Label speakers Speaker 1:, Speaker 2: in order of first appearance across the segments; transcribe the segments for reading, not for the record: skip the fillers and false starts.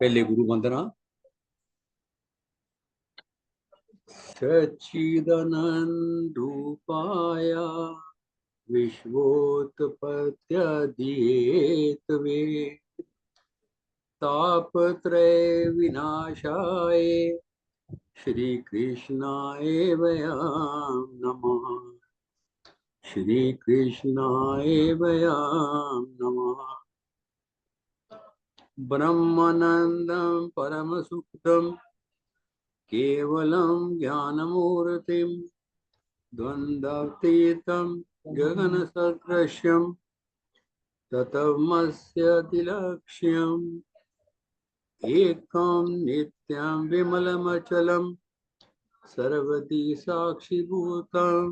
Speaker 1: पहले गुरु वंदना। सच्चिदानंद रूपाय विश्वोत्पत्त्यादिहेतवे तापत्रय विनाशाय श्री कृष्णाय वयं नमः। श्री कृष्णाय वयं नमः। ब्रह्मानंदं परमसुखदं केवलं ज्ञानमूर्तिं द्वन्द्वातीतं गगनसदृशं ततमस्य तिलक्ष्यम् एकं नित्यं विमलमचलं सर्वदी साक्षिभूतं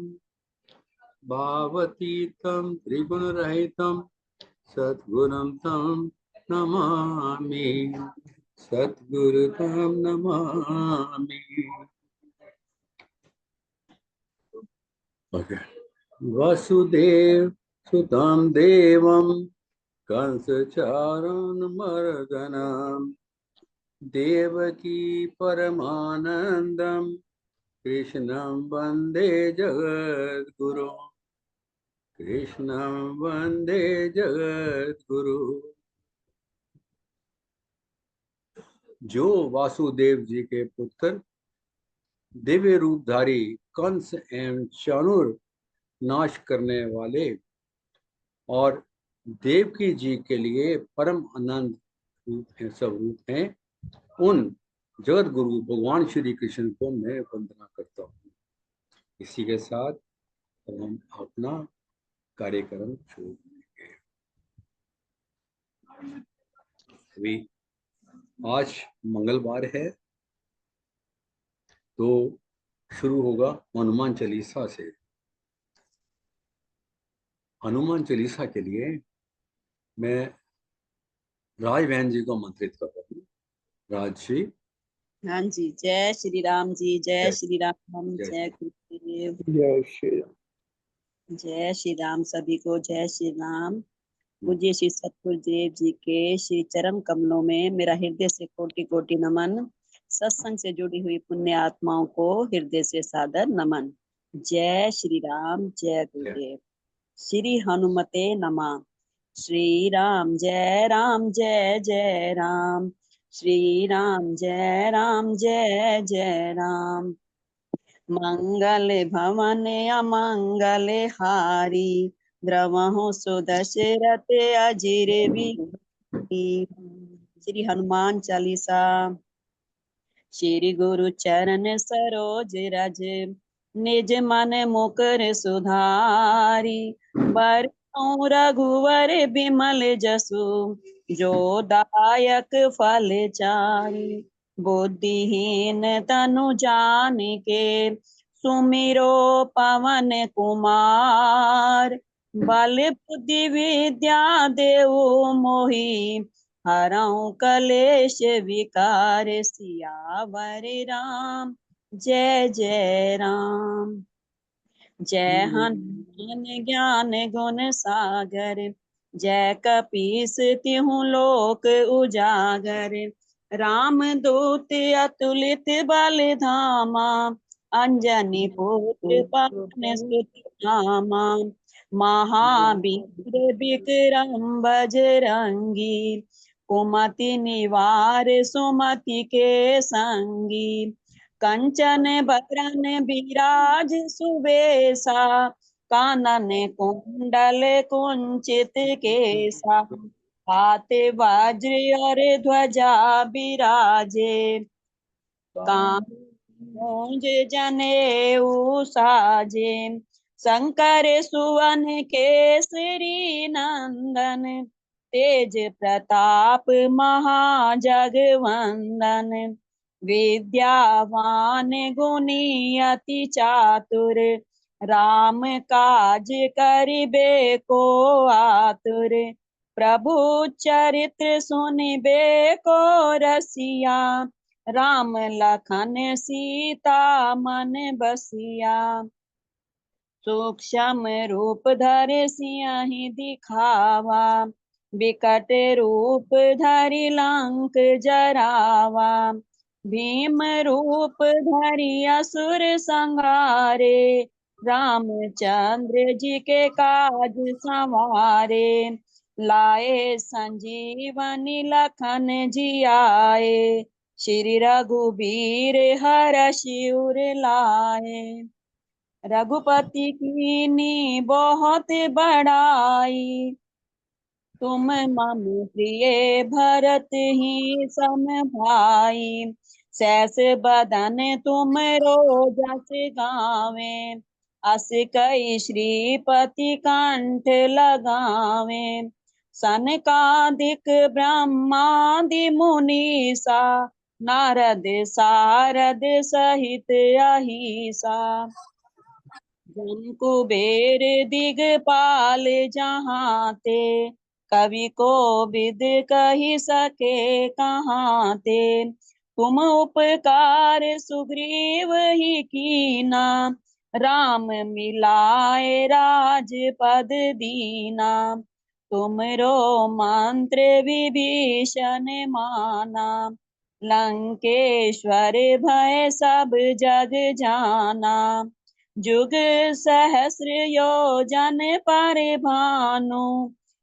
Speaker 1: भावतीतं त्रिगुणरहितं सद्गुरुं तं नमामि। सद्गुरु तं नमामि। वसुदेव सुतं देवं कंसचारणमर्दनं देवकी परमानन्दं कृष्णं वन्दे जगद्गुरुं। कृष्णं वन्दे जगद्गुरु। जो वासुदेव जी के पुत्र दिव्य रूपधारी कंस एवं चाणूर नाश करने वाले और देवकी जी के लिए परम आनंद रूप है, स्वरूप हैं, उन जगत गुरु भगवान श्री कृष्ण को मैं वंदना करता हूँ। इसी के साथ हम अपना कार्यक्रम शुरू करेंगे। अभी आज मंगलवार है तो शुरू होगा हनुमान चालीसा से। हनुमान चालीसा के लिए मैं राज बहन जी को आमंत्रित कर रहा हूँ। राज जी।
Speaker 2: हाँ जी, जय श्री राम जी, जय श्री राम, जय गुरुदेव, जय श्री राम, जय श्री राम सभी को, जय श्री राम। पूज्य श्री सतगुरुदेव जी के श्री चरण कमलों में मेरा हृदय से कोटि कोटि नमन। सत्संग से जुड़ी हुई पुण्य आत्माओं को हृदय से सादर नमन। जय श्री राम, जय गुरुदेव। श्री हनुमते नमः। श्री राम जय राम, जय जय राम। श्री राम जय राम, जय जय राम। मंगल भवन अमंगल हारी, द्रवहु सुदशरथ अजिर बिहारी। श्री हनुमान चालीसा। श्री गुरु चरण सरोज रज, निज मन मुकुर सुधारी। बरसों रघुवर बिमल जसु, जो दायक फल चारि। बुद्धिहीन तनु जानिके, सुमिरो पवन कुमार। बल बुद्धि विद्या देहु मोहि, हरऊं कलेश विकार। सियावर राम जय जय राम। जय हनुमान ज्ञान गुण सागर, जय कपीस तिहु लोक उजागर। राम दूत अतुलित बल धामा, अंजनी पुत्र पवन सुत नामा। महावीर विक्रम बजरंगी, कुमति निवार सुमति के संगी। कंचन बरन विराज सुबेसा, कानन कुंडल कुंचित केसा। हाथे वज्र और ध्वजा विराजे, कांज जनेऊ साजे। शंकर सुवन केसरी नंदन, तेज प्रताप महाजगवंदन। विद्यावान गुणी अति चातुर, राम काज करिबे को आतुर। प्रभु चरित्र सुनिबे को रसिया, राम लखन सीता मन बसिया। सूक्ष्म रूप धरे सियहि दिखावा, विकट रूप धरि लंक जरावा, भीम रूप धरि असुर संहारे, रामचंद्र जी के काज संवारे, लाए संजीवनी लखन जियाए, श्री रघुबीर हरषि उर लाए। रघुपति कीनी बहुत बड़ाई, तुम मम प्रिय भरत ही सम भाई, सैस बदन तुम रोजस गावे, अस कई श्रीपति कंठ लगावे, सनकादिक ब्रह्मादि मुनीसा, नारद सारद सहित अहिसा, जन कुबेर दिगपाल जहाँ ते, कवि को विद कही सके कहाँ ते, तुम उपकार सुग्रीव ही कीना, राम मिलाए राजपद दीना, तुमरो मंत्र विभीषण माना, लंकेश्वर भय सब जग जाना, जुग सहस्र योजन पर भानु,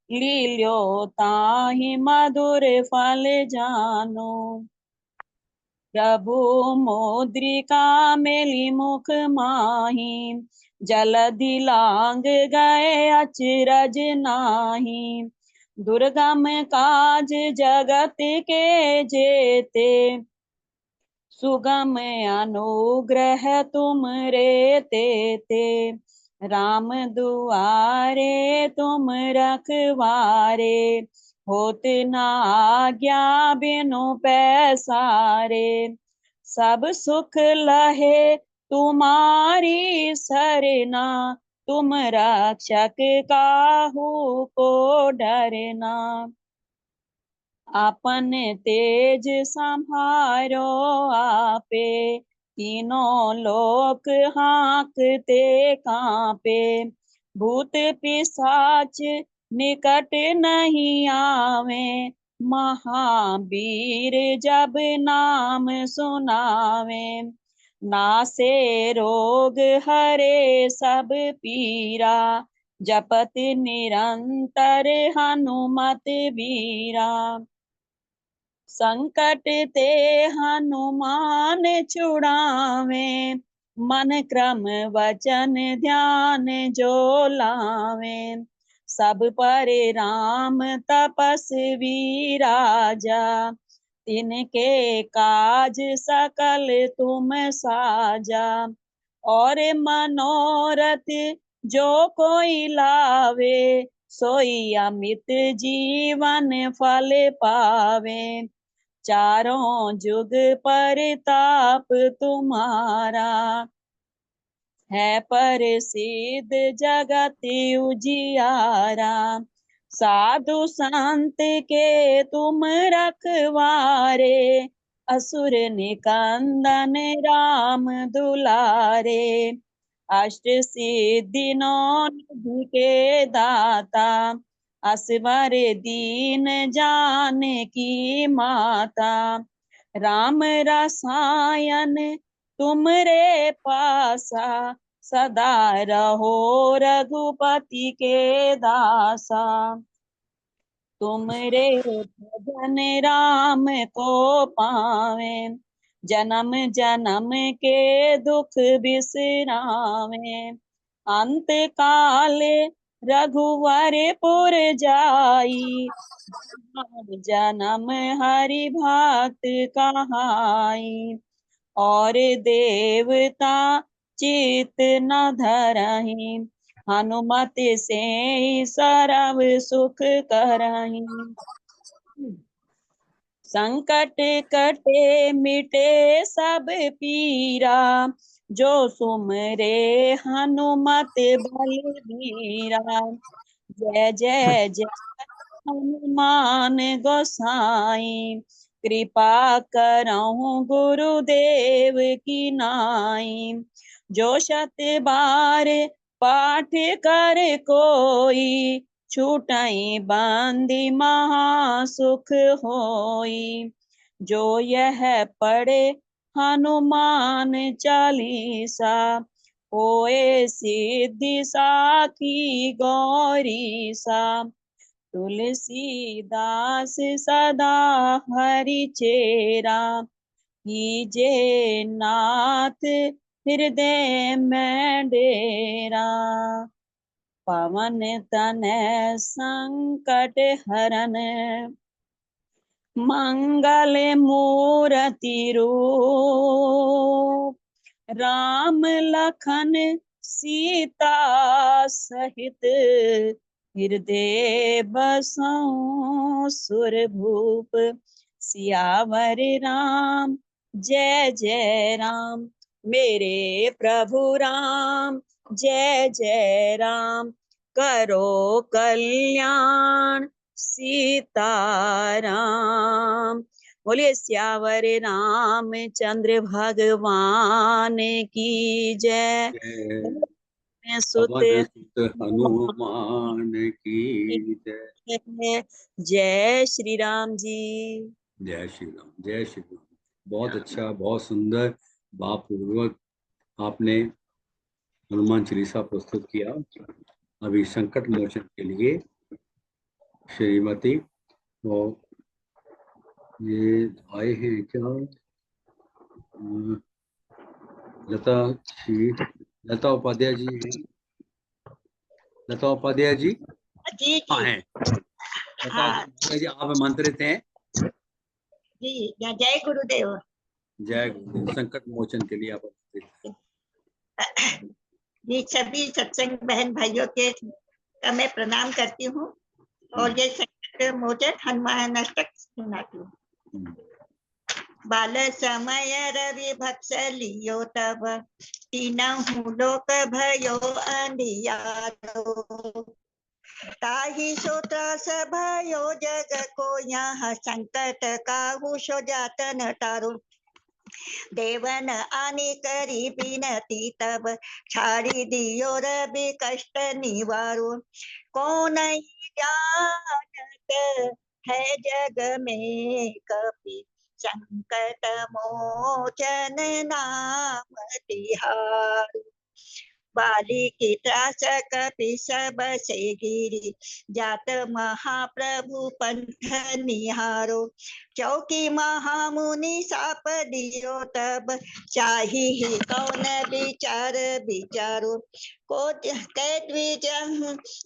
Speaker 2: लील्यो ताहि मधुर फल जानो, प्रभु मुद्रिका मेली मुख माही, जलधि लांग गए अचरज नाही, दुर्गम काज जगत के जेते, सुगम अनुग्रह तुम रे ते, राम दुआरे तुम रखवारे, होत न आज्ञा बिनु पैसारे, सब सुख लहे तुम्हारी सरना, तुम रक्षक काहू को डरना, अपन तेज संहारो आपे, तीनों लोक हाँकते कांपे, भूत पिशाच निकट नहीं आवे, महावीर जब नाम सुनावे, नासे रोग हरे सब पीरा, जपत निरंतर हनुमत बीरा, संकट ते हनुमान छुड़ावे, मन क्रम वचन ध्यान जो लावे, सब पर राम तपस्वी राजा, तिनके काज सकल तुम साजा, और मनोरथ जो कोई लावे, सोई अमित जीवन फल पावे, चारों जुग परताप तुम्हारा, है प्रसिद्ध जगत उजियारा, साधु संत के तुम रखवारे, असुर निकंदन राम दुलारे, अष्ट सिद्धि नौ निधि के दाता, असवर दीन जानकी माता, राम रसायन तुमरे पासा, सदा रहो रघुपति के दासा, तुमरे भजन राम को पावे, जन्म जन्म के दुख बिसरावे, अंत काल रघुवरपुर जाई, जन्म हरि भक्त कहाई, और देवता चित न धरहि, हनुमत से सर्व सुख करहि, संकट कटे मिटे सब पीरा, जो सुमरे हनुमत बलबीरा, जय जय जय हनुमान गोसाई, कृपा करहु गुरुदेव की नाई, जो शत बार पाठ कर कोई, छूटाई बांधी महासुख होई। जो यह पढ़े हनुमान चालीसा, होए सिद्धि साखी गौरी सा। तुलसीदास सदा हरि चेरा, कीजे नाथ हृदय में डेरा। पवन तनय संकट हरन, मंगल मूर्ति रूप। राम लखन सीता सहित, हृदय बसों सुरभूप। सियावर राम जय जय राम, मेरे प्रभु राम जय जय राम। करो कल्याण सीताराम। बोलिए सियावर रामचंद्र भगवान की जय।
Speaker 1: जय
Speaker 2: सुत
Speaker 1: पवन सुत हनुमान की जय।
Speaker 2: जय श्री राम जी।
Speaker 1: जय श्री राम, जय श्री राम। बहुत अच्छा, बहुत सुंदर भावपूर्वक आपने हनुमान चालीसा प्रस्तुत किया। अभी संकट मोचन के लिए श्रीमती और ये आए हैं क्या, लता जी, लता उपाध्याय जी हैं। लता उपाध्याय जी
Speaker 3: जी
Speaker 1: हाँ
Speaker 3: जी
Speaker 1: हैं। लता
Speaker 3: हाँ
Speaker 1: जी आप आमंत्रित हैं।
Speaker 3: जी, जय गुरुदेव।
Speaker 1: जय गुरुदेव। संकट मोचन के लिए आप आमंत्रित हैं।
Speaker 3: जी सभी सत्संग बहन भाइयों के का मैं प्रणाम करती हूँ और ये संकट मोचन हनुमान अष्टक सुनाती हूँ। बाल समय रवि भक्ष लियो तब, तीनहु लोक भयो अंधियारो। ताहि सो त्रास भयो जग को यहाँ, संकट काहू सो जात न टारो। देवन आनी करी बिनती तब, छाड़ी दियो रवि कष्ट निवारो। कौन ही जानत है जग में कपि, संकट मोचन नाम तिहारो। बाली की त्रास कपि सब से गिरी, जात महाप्रभु पंथ निहारो। चौकी महामुनि साप दियो तब, चाही ही कौन विचार विचारो। को कै द्विज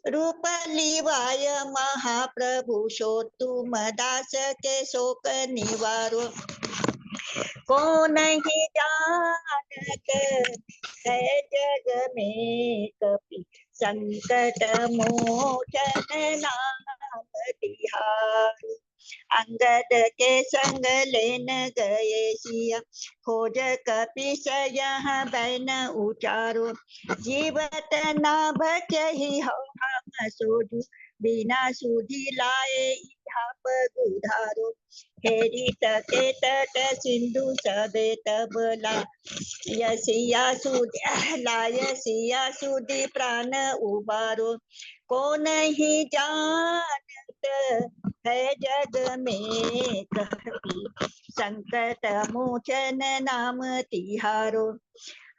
Speaker 3: रूप लिवाय, महाप्रभु सो तुम दास के शोक निवारो। को नहीं जानत है जग में कपि, संकट मोचन नाम तिहारो। अंगद के संग लेन गए सिया, खोज कपि यह बैन उचारो। जीवत ना बचहि हो हम सोजु, बिना सुधि लाए इहा पगुधारो। हेरी तके तट सिंधु सबे तबला, यसिया सुधि लाय सिया सुधि प्राण उबारो। को नहीं जानत है जग में कपि, संकट मोचन नाम तिहारो।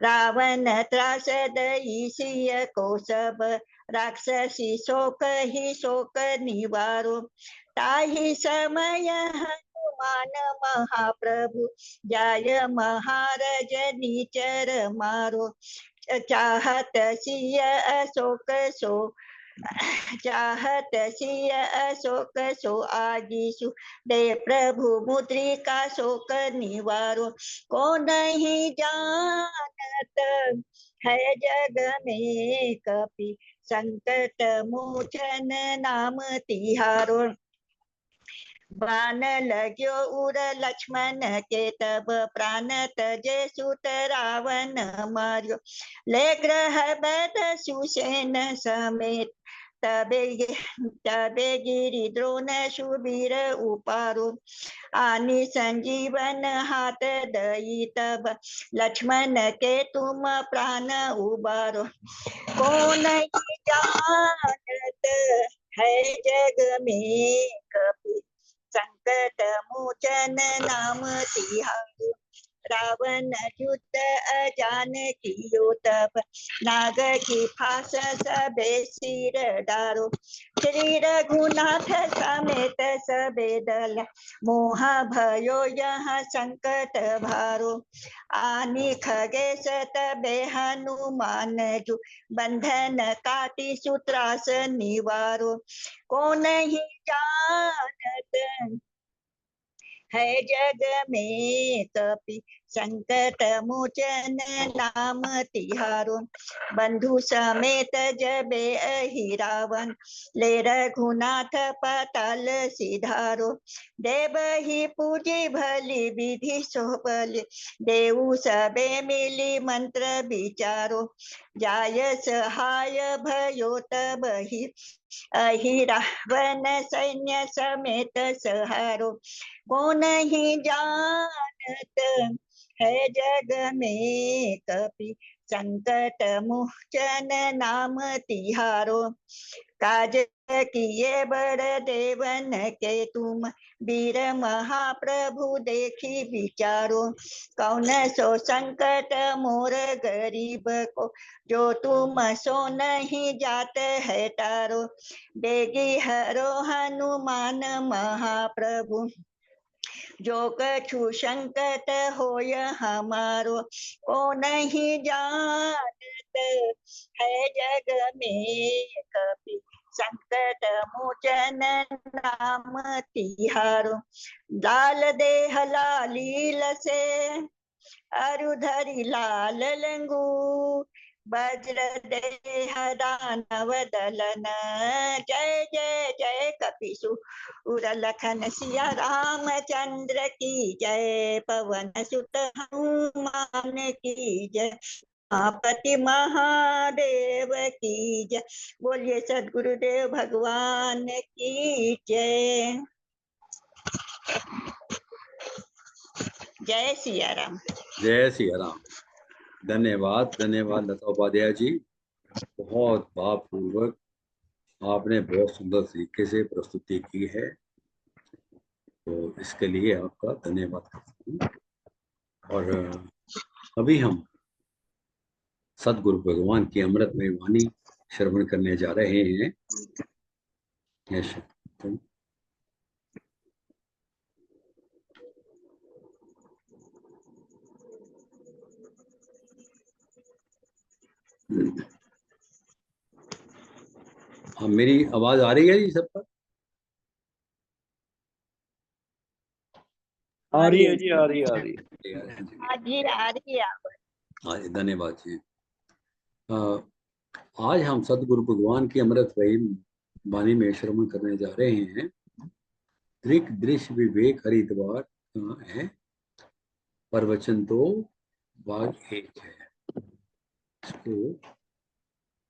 Speaker 3: रावण त्रास दई सिय को सब, राक्षसी शोक ही शोक निवारो। ताहि समय हनुमान महाप्रभु, जाय महाराज निचर मारो। चाहत सिय अशोक सो, चाहत सिय अशोक सो आजीसु, दे प्रभु मुद्रिका शोक निवारो। को नहीं जानत है जग में कपि, संकट मोचन नाम तिहारो। बाण लग्यो उर लक्ष्मण के तब, प्राण तजे सुत रावण मार्यो। ले ग्रह बैद सुसेन समेत, तबे गिरि द्रोण सुबीर उपारो। आनी संजीवन हाथ दई तब, लक्ष्मण के तुम प्राण उबारो। को नहीं जानत है जग में कपि संकट मोचन नाम तिहारू। रावण युद्ध अजान कियो तब नाग की फांस सबे सिर डारो। श्री रघुनाथ समेत सबे दल मोह भयो यह संकट भारो। आनि खगेश तबे हनुमान जो बंधन काटी सूत्रास निवारो। को नहीं जानत है जग में कपि संकट मोचन नाम तिहारो। बंधु समेत जबे अहि रावण ले रघुनाथ पाताल सिधारो। देवहि पूजी भली विधि सोपली देऊ सबे मिली मंत्र विचारो। जाय सहाय भयो तबहि अहि रावण सैन्य समेत सहारो। को नहीं जानत है जग में कपि संकट मोचन नाम तिहारो। काज किए बड़ देवन के तुम वीर महाप्रभु देखी विचारो। कौन सो संकट मोर गरीब को जो तुम सो नहीं जात है टारो। बेगी हरो हनुमान महाप्रभु जो कछु संकट होय हमारो। को नहीं जानत है जग में कपि संकट मोचन नाम तिहारो। लाल देह लालील से अरुधरि लाल लंगू वज्र देह दानव दलन। जय जय जय कपिसु उर लखन सिया रामचंद्र की जय। पवन सुत हनुमान की जय। पति महादेव की जय। बोलिए सद्गुरुदेव भगवान की जय। जय सिया राम।
Speaker 1: जय सिया राम। धन्यवाद धन्यवाद लता उपाध्याय जी, बहुत भावपूर्वक आपने बहुत सुंदर तरीके से प्रस्तुति की है, तो इसके लिए आपका धन्यवाद करता हूँ। और अभी हम सदगुरु भगवान की अमृतमय वाणी श्रवण करने जा रहे हैं। हाँ, मेरी आवाज आ रही है जी सबका?
Speaker 4: आ रही है जी, आ रही है।
Speaker 3: आ रही है।
Speaker 1: हाँ, धन्यवाद जी। आज हम सदगुरु भगवान की अमृतमयी वाणी में श्रवण करने जा रहे हैं। दृक दृश्य विवेक हरिद्वार कहाँ है, प्रवचन तो भाग 1 है। इसको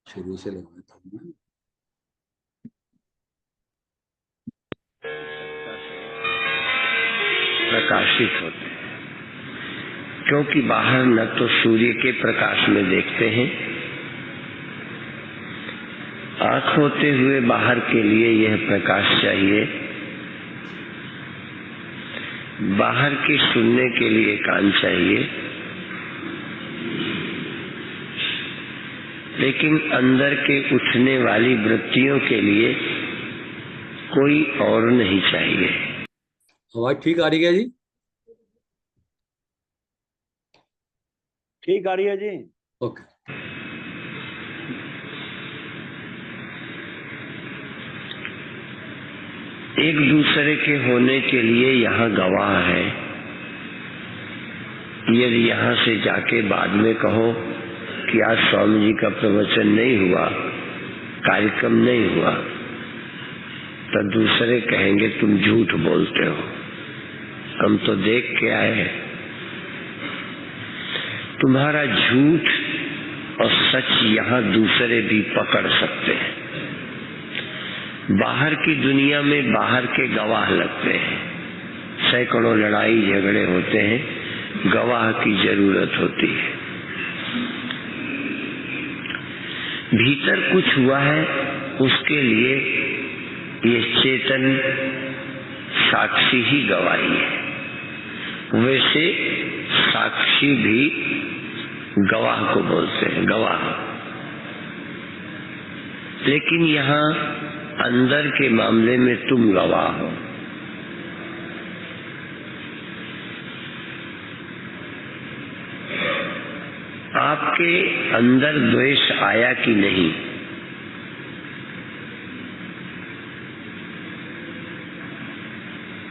Speaker 1: शुरू से लगाता हूँ मैं।
Speaker 4: प्रकाशित होते हैं क्योंकि बाहर न तो सूर्य के प्रकाश में देखते हैं, आँख होते हुए बाहर के लिए यह प्रकाश चाहिए, बाहर के सुनने के लिए कान चाहिए, लेकिन अंदर के उठने वाली वृत्तियों के लिए कोई और नहीं चाहिए।
Speaker 1: आवाज ठीक आ रही है जी?
Speaker 4: ठीक आ रही है जी।
Speaker 1: ओके।
Speaker 4: एक दूसरे के होने के लिए यहाँ गवाह है। यदि यहाँ से जाके बाद में कहो कि आज स्वामी जी का प्रवचन नहीं हुआ, कार्यक्रम नहीं हुआ, तो दूसरे कहेंगे तुम झूठ बोलते हो, हम तो देख के आए हैं। तुम्हारा झूठ और सच यहाँ दूसरे भी पकड़ सकते हैं। बाहर की दुनिया में बाहर के गवाह लगते हैं, सैकड़ों लड़ाई झगड़े होते हैं, गवाह की जरूरत होती है। भीतर कुछ हुआ है, उसके लिए ये चेतन साक्षी ही गवाही है। वैसे साक्षी भी गवाह को बोलते हैं, गवाह। लेकिन यहाँ अंदर के मामले में तुम गवाह हो। आपके अंदर द्वेष आया कि नहीं,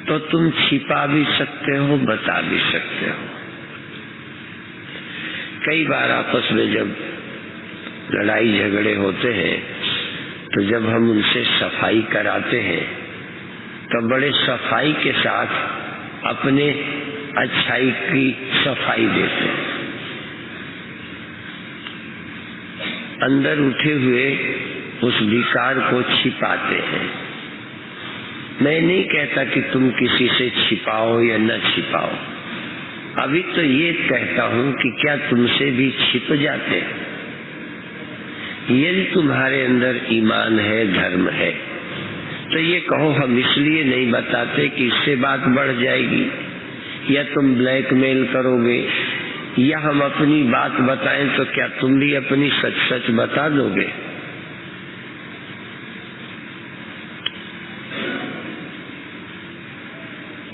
Speaker 4: तो तुम छिपा भी सकते हो, बता भी सकते हो। कई बार आपस में जब लड़ाई झगड़े होते हैं तो जब हम उनसे सफाई कराते हैं तो बड़े सफाई के साथ अपने अच्छाई की सफाई देते हैं। अंदर उठे हुए उस विकार को छिपाते हैं। मैं नहीं कहता कि तुम किसी से छिपाओ या न छिपाओ, अभी तो ये कहता हूं कि क्या तुमसे भी छिप जाते हैं? यदि तुम्हारे अंदर ईमान है, धर्म है, तो ये कहो हम इसलिए नहीं बताते कि इससे बात बढ़ जाएगी, या तुम ब्लैकमेल करोगे, या हम अपनी बात बताएं तो क्या तुम भी अपनी सच सच बता दोगे?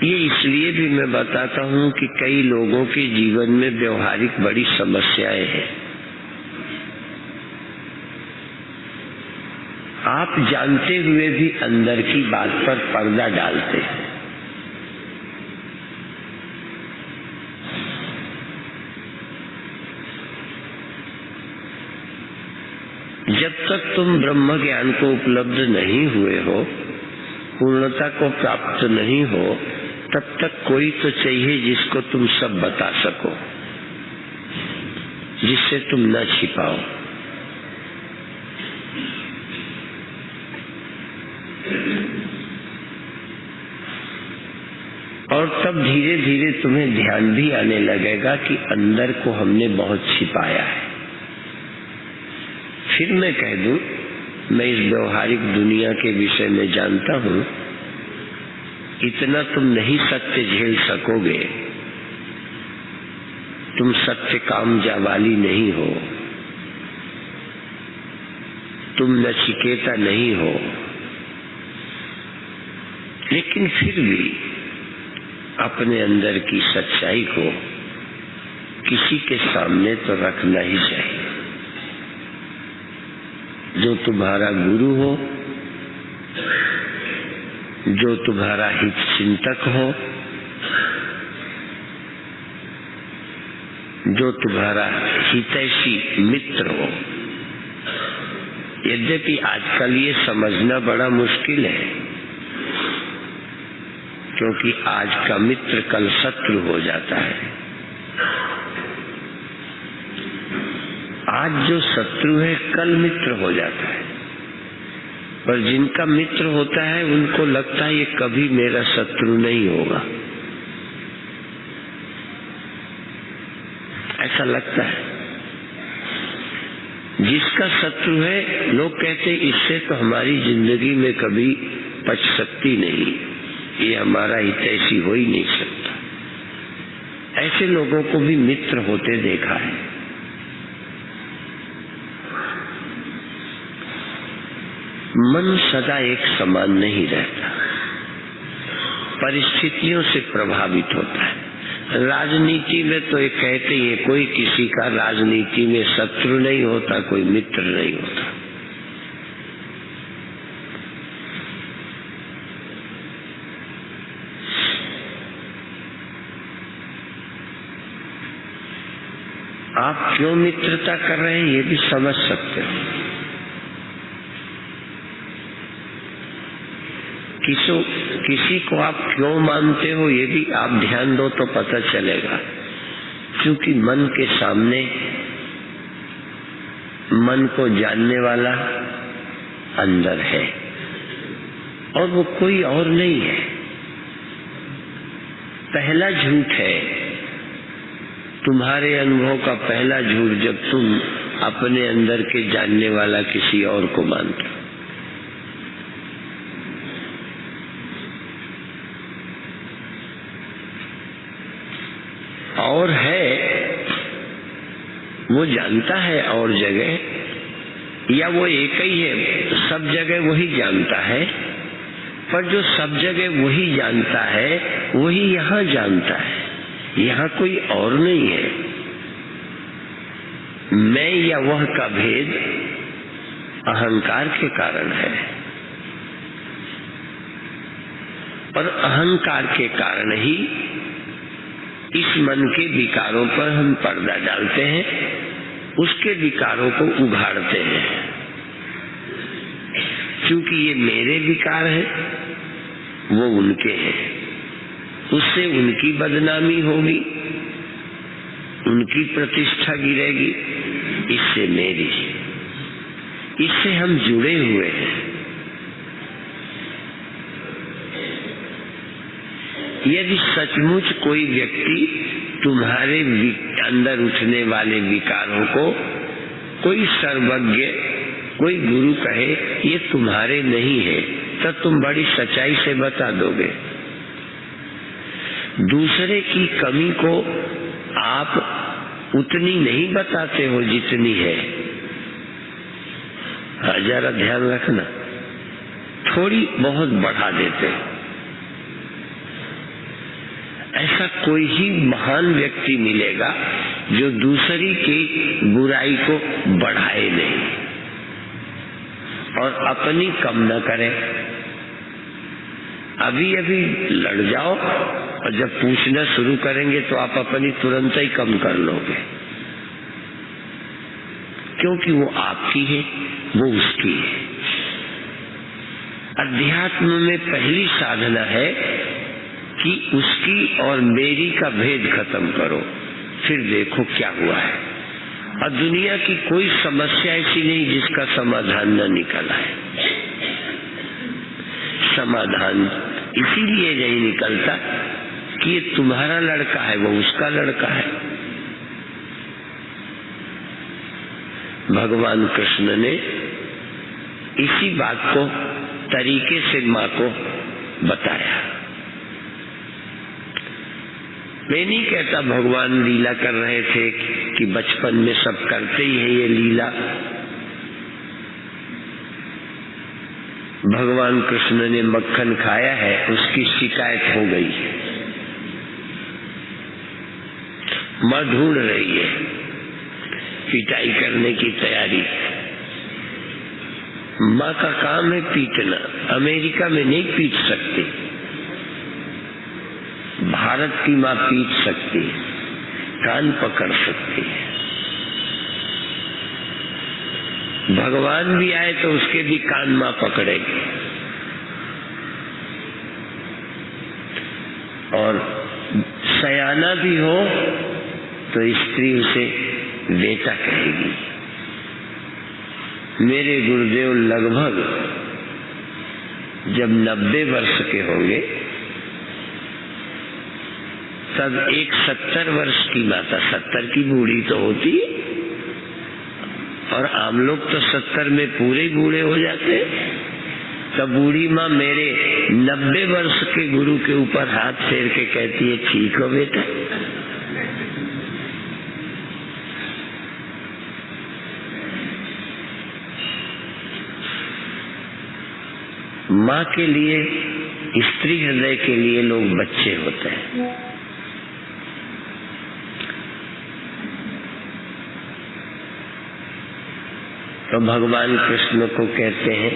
Speaker 4: ये इसलिए भी मैं बताता हूं कि कई लोगों के जीवन में व्यवहारिक बड़ी समस्याएं हैं। आप जानते हुए भी अंदर की बात पर पर्दा डालते हैं। जब तक तुम ब्रह्म ज्ञान को उपलब्ध नहीं हुए हो, पूर्णता को प्राप्त नहीं हो, तब तक कोई तो चाहिए जिसको तुम सब बता सको, जिससे तुम न छिपाओ। और तब धीरे धीरे तुम्हें ध्यान भी आने लगेगा कि अंदर को हमने बहुत छिपाया है। फिर मैं कह दूं, मैं इस व्यवहारिक दुनिया के विषय में जानता हूं, इतना तुम नहीं सत्य झेल सकोगे। तुम सत्य काम जावाली नहीं हो, तुम नचिकेता नहीं हो, लेकिन फिर भी अपने अंदर की सच्चाई को किसी के सामने तो रखना ही चाहिए। जो तुम्हारा गुरु हो, जो तुम्हारा हित चिंतक हो, जो तुम्हारा हितैषी मित्र हो। यद्यपि आजकल ये समझना बड़ा मुश्किल है, क्योंकि आज का मित्र कल शत्रु हो जाता है। आज जो शत्रु है कल मित्र हो जाता है, पर जिनका मित्र होता है उनको लगता है ये कभी मेरा शत्रु नहीं होगा, ऐसा लगता है। जिसका शत्रु है लोग कहते हैं इससे तो हमारी जिंदगी में कभी पच सकती नहीं, ये हमारा हितैषी हो ही नहीं सकता। ऐसे लोगों को भी मित्र होते देखा है। मन सदा एक समान नहीं रहता, परिस्थितियों से प्रभावित होता है। राजनीति में तो ये कहते हैं कोई किसी का राजनीति में शत्रु नहीं होता, कोई मित्र नहीं होता। आप क्यों मित्रता कर रहे हैं ये भी समझ सकते हो। किसी को आप क्यों मानते हो ये भी आप ध्यान दो तो पता चलेगा। क्योंकि मन के सामने मन को जानने वाला अंदर है और वो कोई और नहीं है। पहला झूठ है तुम्हारे अनुभव का पहला झूठ, जब तुम अपने अंदर के जानने वाला किसी और को मानते हो। और है वो जानता है और जगह, या वो एक ही है सब जगह वही जानता है, पर जो सब जगह वही जानता है वही यहाँ जानता है, यहाँ कोई और नहीं है। मैं या वह का भेद अहंकार के कारण है, और अहंकार के कारण ही इस मन के विकारों पर हम पर्दा डालते हैं, उसके विकारों को उघाड़ते हैं। क्योंकि ये मेरे विकार हैं, वो उनके हैं, उससे उनकी बदनामी होगी, उनकी प्रतिष्ठा गिरेगी, इससे मेरी। इससे हम जुड़े हुए हैं। यदि सचमुच कोई व्यक्ति तुम्हारे अंदर उठने वाले विकारों को कोई सर्वज्ञ, कोई गुरु कहे ये तुम्हारे नहीं है, तो तुम बड़ी सच्चाई से बता दोगे। दूसरे की कमी को आप उतनी नहीं बताते हो जितनी है। जरा ध्यान रखना, थोड़ी बहुत बढ़ा देते हो। ऐसा कोई ही महान व्यक्ति मिलेगा जो दूसरी की बुराई को बढ़ाए नहीं और अपनी कम न करे। अभी अभी लड़ जाओ और जब पूछना शुरू करेंगे तो आप अपनी तुरंत ही कम कर लोगे, क्योंकि वो आपकी है, वो उसकी है। अध्यात्म में पहली साधना है कि उसकी और मेरी का भेद खत्म करो, फिर देखो क्या हुआ है। और दुनिया की कोई समस्या ऐसी नहीं जिसका समाधान न निकला है। समाधान इसीलिए नहीं निकलता कि ये तुम्हारा लड़का है, वो उसका लड़का है। भगवान कृष्ण ने इसी बात को तरीके से माँ को बताया। मैं नहीं कहता भगवान लीला कर रहे थे कि बचपन में सब करते ही है ये लीला। भगवान कृष्ण ने मक्खन खाया है, उसकी शिकायत हो गई, माँ ढूंढ रही है, पिटाई करने की तैयारी। माँ का काम है पीटना, अमेरिका में नहीं पीट सकती, भारत की माँ पीट सकती है, कान पकड़ सकती है। भगवान भी आए तो उसके भी कान माँ पकड़ेगी। और सयाना भी हो तो स्त्री उसे बेटा कहेगी। मेरे गुरुदेव लगभग जब 90 वर्ष के होंगे तब एक 70 वर्ष की माता, 70 की बूढ़ी तो होती है, और आम लोग तो 70 में पूरे बूढ़े हो जाते हैं। तब बूढ़ी माँ मेरे 90 वर्ष के गुरु के ऊपर हाथ फेर के कहती है, ठीक हो बेटा। माँ के लिए, स्त्री हृदय के लिए लोग बच्चे होते हैं। तो भगवान कृष्ण को कहते हैं,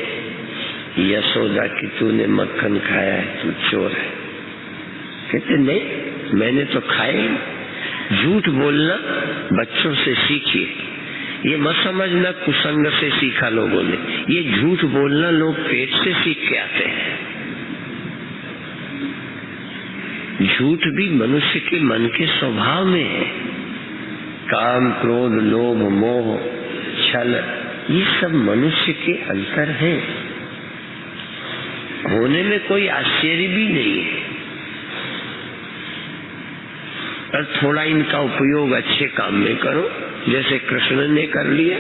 Speaker 4: यशोदा की तूने मक्खन खाया है, तू चोर है। कहते नहीं, मैंने तो खाए। झूठ बोलना बच्चों से सीखिए, ये मत समझना कुसंग से सीखा लोगों ने। ये झूठ बोलना लोग पेट से सीख के आते हैं। झूठ भी मनुष्य के मन के स्वभाव में है। काम, क्रोध, लोभ, मोह, छल, ये सब मनुष्य के अंतर हैं। होने में कोई आश्चर्य भी नहीं है, और थोड़ा इनका उपयोग अच्छे काम में करो, जैसे कृष्ण ने कर लिया।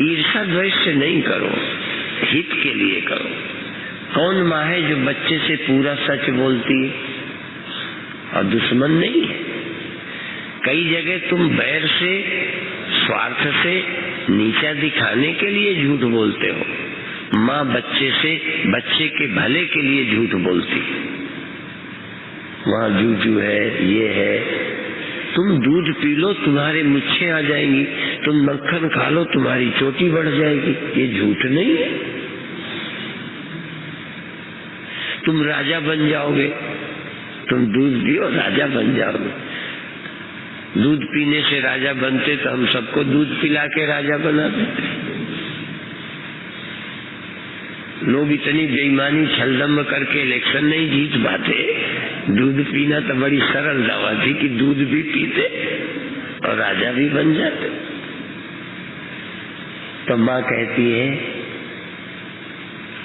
Speaker 4: ईर्षा द्वेष से नहीं करो, हित के लिए करो। कौन माँ है जो बच्चे से पूरा सच बोलती है और दुश्मन नहीं है? कई जगह तुम बैर से, स्वार्थ से, नीचा दिखाने के लिए झूठ बोलते हो। माँ बच्चे से, बच्चे के भले के लिए झूठ बोलती है। वहाँ जूजू है, ये है। तुम दूध पी लो, तुम्हारे मुच्छें आ जाएंगी। तुम मक्खन खा लो, तुम्हारी चोटी बढ़ जाएगी। ये झूठ नहीं है? तुम राजा बन जाओगे, तुम दूध पियो, राजा बन जाओगे। दूध पीने से राजा बनते तो हम सबको दूध पिला के राजा बना देते। लोग इतनी बेईमानी छलदम करके इलेक्शन नहीं जीत पाते। दूध पीना तो बड़ी सरल दवा थी कि दूध भी पीते और राजा भी बन जाते। तो माँ कहती है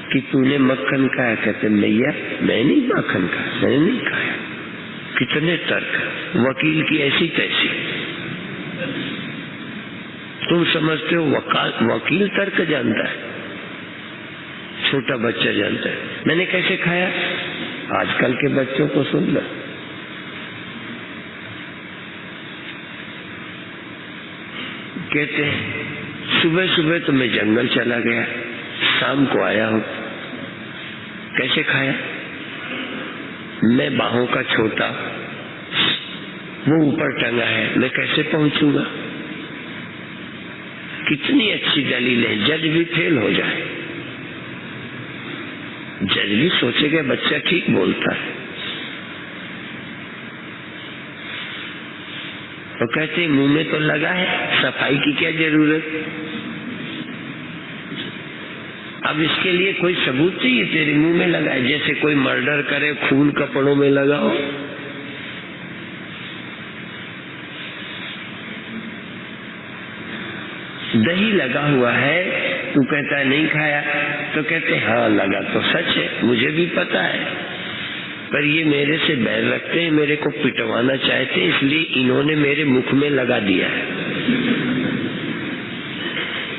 Speaker 4: कि तूने मक्खन खाया? कहते मैया मैं नहीं मक्खन खाया, मैंने नहीं खाया। कितने तर्क, वकील की ऐसी तैसी। तुम समझते हो वकील तर्क जानता है? छोटा बच्चा जानता है। मैंने कैसे खाया? आजकल के बच्चों को सुन लो। कहते हैं सुबह सुबह तो मैं जंगल चला गया, शाम को आया हूं। कैसे खाया? मैं बाहों का छोटा, वो ऊपर टंगा है, मैं कैसे पहुंचूंगा? कितनी अच्छी दलील है। जज भी फेल हो जाए, जज भी सोचेगा बच्चा ठीक बोलता है। तो कहते मुंह में तो लगा है, सफाई की क्या जरूरत? अब इसके लिए कोई सबूत चाहिए? तेरे मुंह में लगा है, जैसे कोई मर्डर करे, खून कपड़ों में लगाओ। दही लगा हुआ है, तू कहता है नहीं खाया, तो कहते हाँ लगा तो सच है, मुझे भी पता है, पर ये मेरे से बैर रखते हैं, मेरे को पिटवाना चाहते हैं, इसलिए इन्होंने मेरे मुख में लगा दिया है।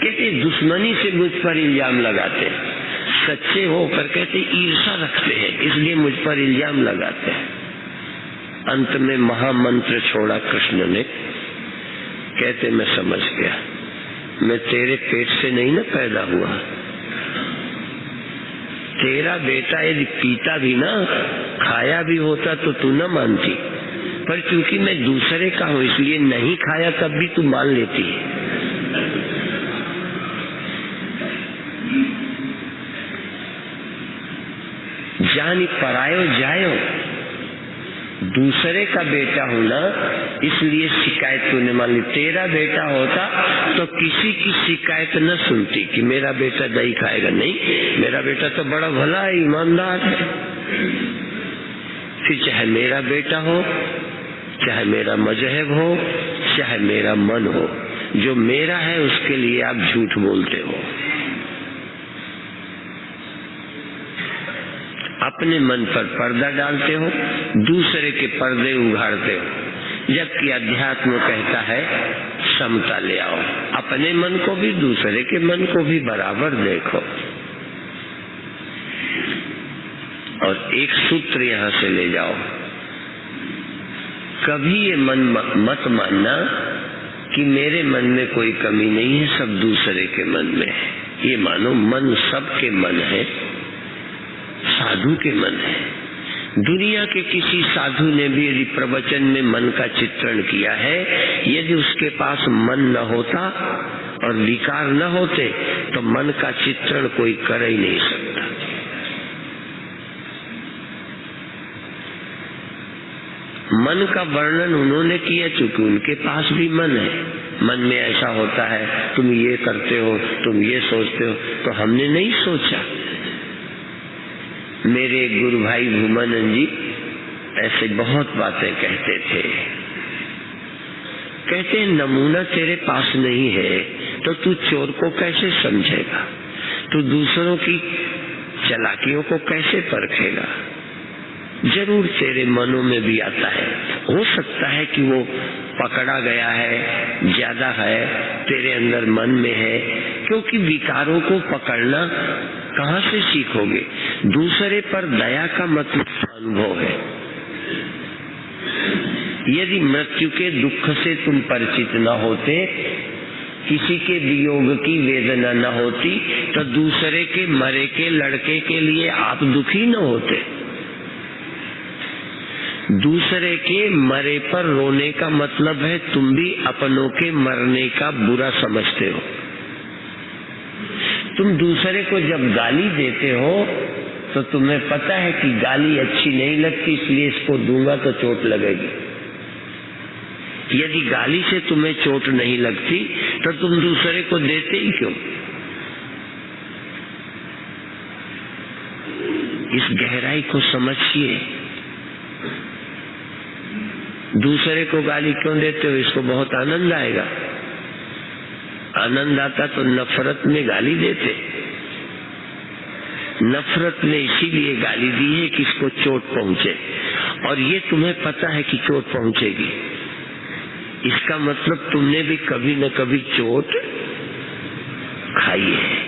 Speaker 4: कहते दुश्मनी से मुझ पर इल्जाम लगाते हैं, सच्चे होकर कहते ईर्षा रखते हैं, इसलिए मुझ पर इल्जाम लगाते हैं। अंत में महामंत्र छोड़ा कृष्ण ने। कहते मैं समझ गया, मैं तेरे पेट से नहीं ना पैदा हुआ। तेरा बेटा यदि पीता भी ना, खाया भी होता तो तू न मानती, पर क्योंकि मैं दूसरे का हूं इसलिए नहीं खाया तब भी तू मान लेती है। जानी परायो जायो, दूसरे का बेटा हूं ना, इसलिए शिकायत तूने मान ली। तेरा बेटा होता तो किसी की शिकायत न सुनती कि मेरा बेटा दही खाएगा। नहीं, मेरा बेटा तो बड़ा भला है, ईमानदार है। फिर चाहे मेरा बेटा हो, चाहे मेरा मजहब हो, चाहे मेरा मन हो, जो मेरा है उसके लिए आप झूठ बोलते हो। अपने मन पर पर्दा डालते हो, दूसरे के पर्दे उघाड़ते हो, जबकि अध्यात्म कहता है समता ले आओ। अपने मन को भी दूसरे के मन को भी बराबर देखो। और एक सूत्र यहां से ले जाओ, कभी ये मन मत मानना कि मेरे मन में कोई कमी नहीं है, सब दूसरे के मन में है। ये मानो मन सबके मन है, साधु के मन है। दुनिया के किसी साधु ने भी यदि प्रवचन में मन का चित्रण किया है, यदि उसके पास मन न होता और विकार न होते तो मन का चित्रण कोई कर ही नहीं सकता। मन का वर्णन उन्होंने किया चूंकि उनके पास भी मन है। मन में ऐसा होता है, तुम ये करते हो, तुम ये सोचते हो, तो हमने नहीं सोचा। मेरे गुरु भाई भूमानंद जी ऐसे बहुत बातें कहते थे। कहते नमूना तेरे पास नहीं है तो तू चोर को कैसे समझेगा, तू दूसरों की चालाकियों को कैसे परखेगा। जरूर तेरे मनों में भी आता है, हो सकता है कि वो पकड़ा गया है, ज्यादा है, तेरे अंदर मन में है, क्योंकि विकारों को पकड़ना कहाँ से सीखोगे? दूसरे पर दया का मतलब अनुभव है। यदि मृत्यु के दुख से तुम परिचित न होते, किसी के वियोग की वेदना न होती, तो दूसरे के मरे के लड़के के लिए आप दुखी न होते। दूसरे के मरे पर रोने का मतलब है तुम भी अपनों के मरने का बुरा समझते हो। तुम दूसरे को जब गाली देते हो तो तुम्हें पता है कि गाली अच्छी नहीं लगती, इसलिए इसको दूंगा तो चोट लगेगी। यदि गाली से तुम्हें चोट नहीं लगती तो तुम दूसरे को देते ही क्यों? इस गहराई को समझिए। दूसरे को गाली क्यों देते हो? इसको बहुत आनंद आएगा। आनंद आता तो नफरत में गाली देते। नफरत ने इसीलिए गाली दी है कि इसको चोट पहुंचे, और ये तुम्हें पता है कि चोट पहुंचेगी। इसका मतलब तुमने भी कभी न कभी चोट खाई है,